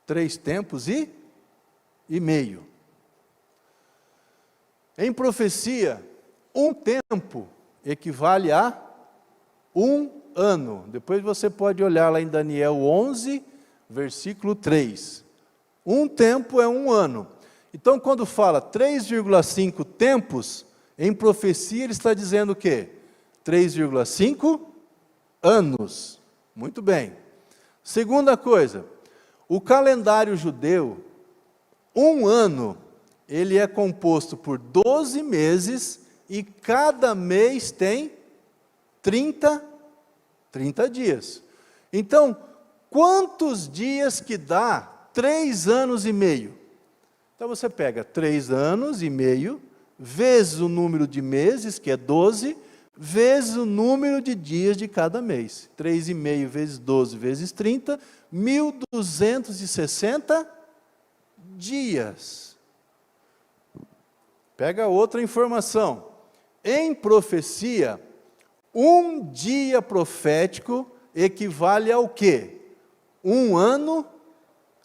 3 tempos e meio. Em profecia, 1 tempo equivale a 1 ano. Depois você pode olhar lá em Daniel 11, versículo 3. 1 tempo é 1 ano. Então, quando fala 3,5 tempos, em profecia ele está dizendo o quê? 3,5 anos. Muito bem. Segunda coisa, o calendário judeu, 1 ano, ele é composto por 12 meses e cada mês tem 30 dias. Então, quantos dias que dá 3 anos e meio? Então você pega 3 anos e meio, vezes o número de meses, que é 12, vezes o número de dias de cada mês. 3,5 vezes 12 vezes 30, 1.260 dias. Pega outra informação. Em profecia, 1 dia profético equivale ao quê? 1 ano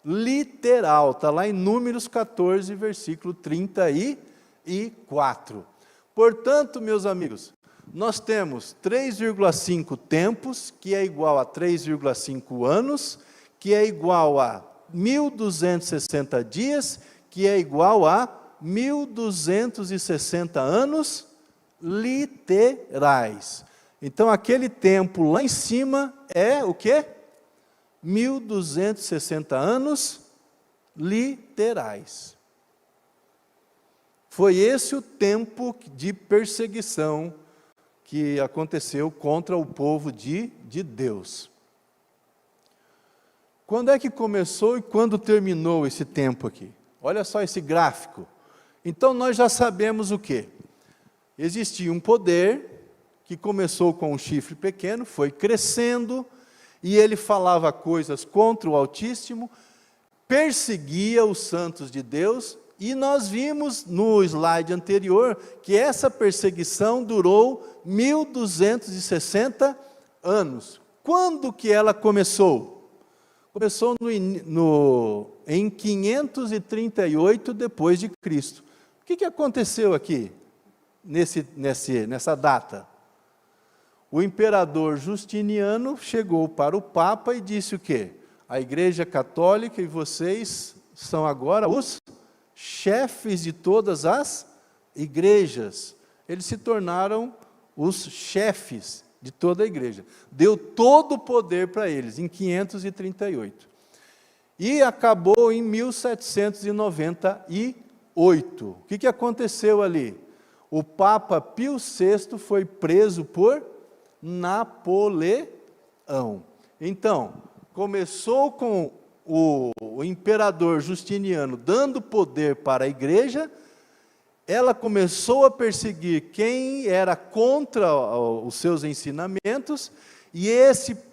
literal. Está lá em Números 14, versículo 34. Portanto, meus amigos, nós temos 3,5 tempos, que é igual a 3,5 anos, que é igual a 1.260 dias, que é igual a 1.260 anos literais. Então, aquele tempo lá em cima é o quê? 1.260 anos literais. Foi esse o tempo de perseguição que aconteceu contra o povo de Deus. Quando é que começou e quando terminou esse tempo aqui? Olha só esse gráfico. Então, nós já sabemos o quê? Existia um poder que começou com um chifre pequeno, foi crescendo, e ele falava coisas contra o Altíssimo, perseguia os santos de Deus, e nós vimos no slide anterior que essa perseguição durou 1.260 anos. Quando que ela começou? Começou em 538 depois de Cristo. O que aconteceu aqui, nessa data? O imperador Justiniano chegou para o Papa e disse o quê? A Igreja Católica e vocês são agora os chefes de todas as igrejas. Eles se tornaram os chefes de toda a igreja. Deu todo o poder para eles, em 538. E acabou em 1798. O que aconteceu ali? O Papa Pio VI foi preso por Napoleão. Então, começou com o imperador Justiniano dando poder para a igreja, ela começou a perseguir quem era contra os seus ensinamentos, e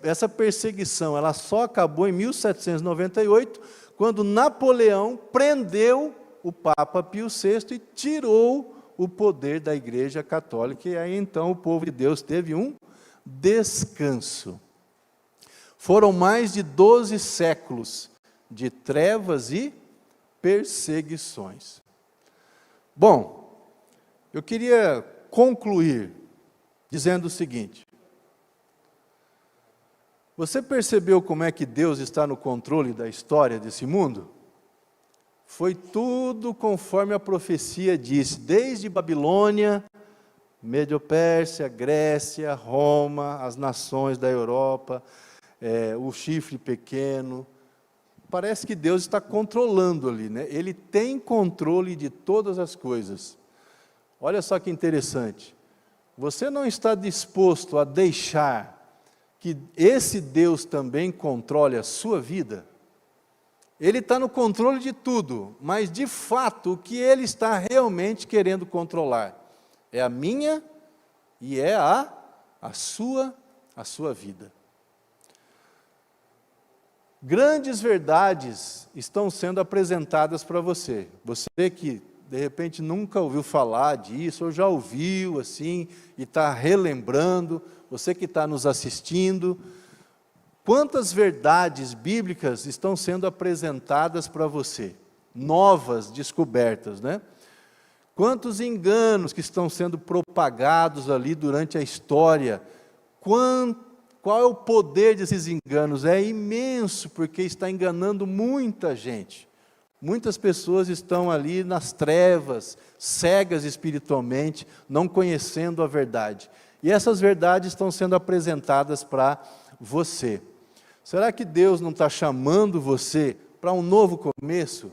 essa perseguição ela só acabou em 1798, quando Napoleão prendeu o Papa Pio VI e tirou o poder da Igreja Católica, e aí então o povo de Deus teve um descanso. Foram mais de 12 séculos de trevas e perseguições. Bom, eu queria concluir dizendo o seguinte: você percebeu como é que Deus está no controle da história desse mundo? Foi tudo conforme a profecia disse, desde Babilônia, Medo-Pérsia, Grécia, Roma, as nações da Europa, o chifre pequeno. Parece que Deus está controlando ali, né? Ele tem controle de todas as coisas. Olha só que interessante. Você não está disposto a deixar que esse Deus também controle a sua vida? Ele está no controle de tudo, mas de fato o que Ele está realmente querendo controlar é a minha e é a sua vida. Grandes verdades estão sendo apresentadas para você. Você que de repente nunca ouviu falar disso, ou já ouviu assim, e está relembrando, você que está nos assistindo, quantas verdades bíblicas estão sendo apresentadas para você? Novas descobertas, né? Quantos enganos que estão sendo propagados ali durante a história? Qual é o poder desses enganos? É imenso, porque está enganando muita gente. Muitas pessoas estão ali nas trevas, cegas espiritualmente, não conhecendo a verdade. E essas verdades estão sendo apresentadas para você. Será que Deus não está chamando você para um novo começo?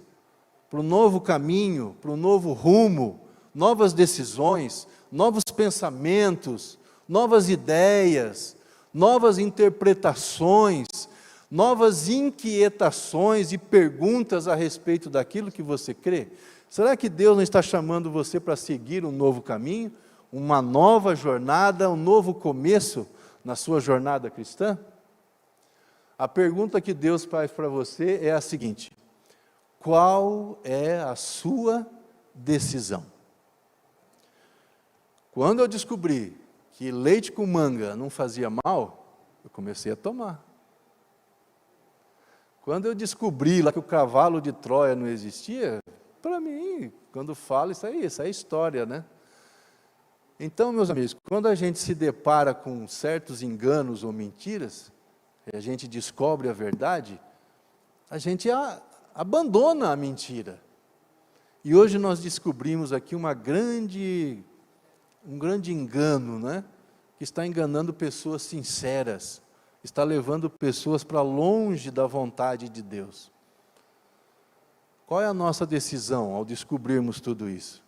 Para um novo caminho, para um novo rumo, novas decisões, novos pensamentos, novas ideias, novas interpretações, novas inquietações e perguntas a respeito daquilo que você crê? Será que Deus não está chamando você para seguir um novo caminho, uma nova jornada, um novo começo na sua jornada cristã? A pergunta que Deus faz para você é a seguinte: qual é a sua decisão? Quando eu descobri que leite com manga não fazia mal, eu comecei a tomar. Quando eu descobri lá que o cavalo de Troia não existia, para mim, quando falo isso é história, né? Então, meus amigos, quando a gente se depara com certos enganos ou mentiras, e a gente descobre a verdade, a gente abandona a mentira. E hoje nós descobrimos aqui um grande engano, né? Que está enganando pessoas sinceras, está levando pessoas para longe da vontade de Deus. Qual é a nossa decisão ao descobrirmos tudo isso?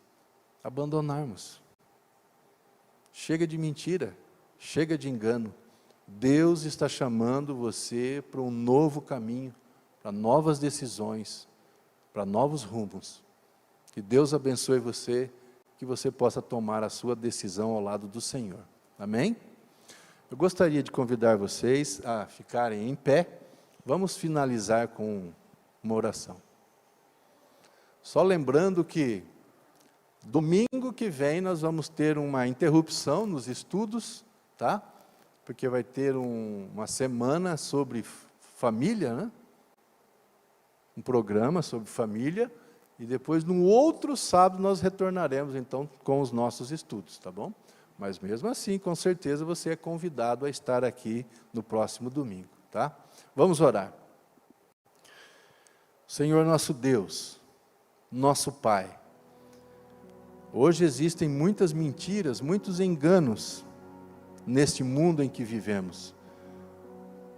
Abandonarmos. Chega de mentira, chega de engano. Deus está chamando você para um novo caminho, para novas decisões, para novos rumos. Que Deus abençoe você, que você possa tomar a sua decisão ao lado do Senhor. Amém? Eu gostaria de convidar vocês a ficarem em pé. Vamos finalizar com uma oração. Só lembrando que domingo que vem nós vamos ter uma interrupção nos estudos, tá? Porque vai ter uma semana sobre família, né? Um programa sobre família, e depois no outro sábado nós retornaremos então com os nossos estudos, tá bom? Mas mesmo assim, com certeza você é convidado a estar aqui no próximo domingo, tá? Vamos orar. Senhor nosso Deus, nosso Pai, hoje existem muitas mentiras, muitos enganos neste mundo em que vivemos.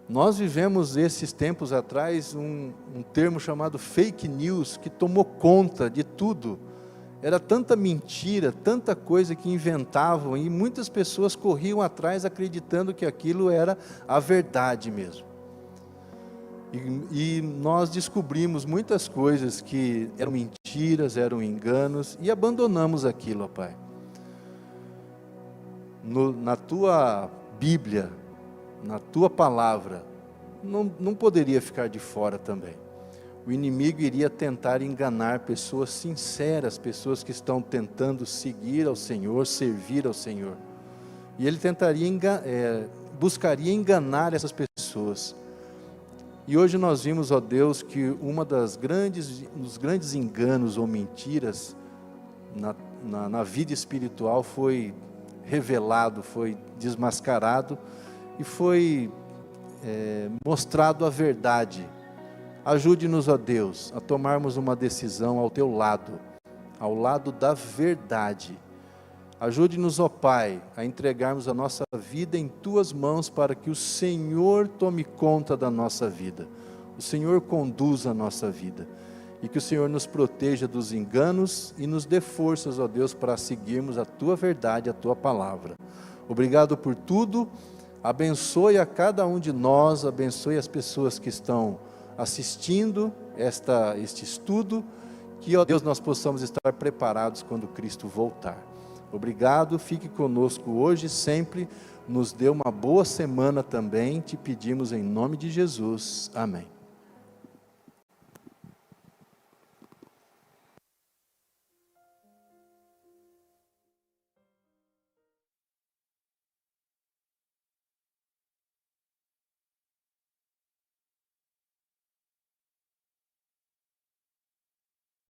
Nós vivemos esses tempos atrás um termo chamado fake news, que tomou conta de tudo. Era tanta mentira, tanta coisa que inventavam, e muitas pessoas corriam atrás acreditando que aquilo era a verdade mesmo. E nós descobrimos muitas coisas que eram mentiras, eram enganos, e abandonamos aquilo, ó Pai. Na Tua Bíblia, na Tua Palavra, não poderia ficar de fora também. O inimigo iria tentar enganar pessoas sinceras, pessoas que estão tentando seguir ao Senhor, servir ao Senhor. E ele buscaria enganar essas pessoas. E hoje nós vimos, ó Deus, que dos grandes enganos ou mentiras na vida espiritual foi revelado, foi desmascarado e foi mostrado a verdade. Ajude-nos, ó Deus, a tomarmos uma decisão ao Teu lado, ao lado da verdade. Ajude-nos, ó Pai, a entregarmos a nossa vida em Tuas mãos para que o Senhor tome conta da nossa vida. O Senhor conduza a nossa vida. E que o Senhor nos proteja dos enganos e nos dê forças, ó Deus, para seguirmos a Tua verdade, a Tua palavra. Obrigado por tudo. Abençoe a cada um de nós, abençoe as pessoas que estão assistindo este estudo. Que, ó Deus, nós possamos estar preparados quando Cristo voltar. Obrigado, fique conosco hoje e sempre, nos dê uma boa semana também, te pedimos em nome de Jesus, amém.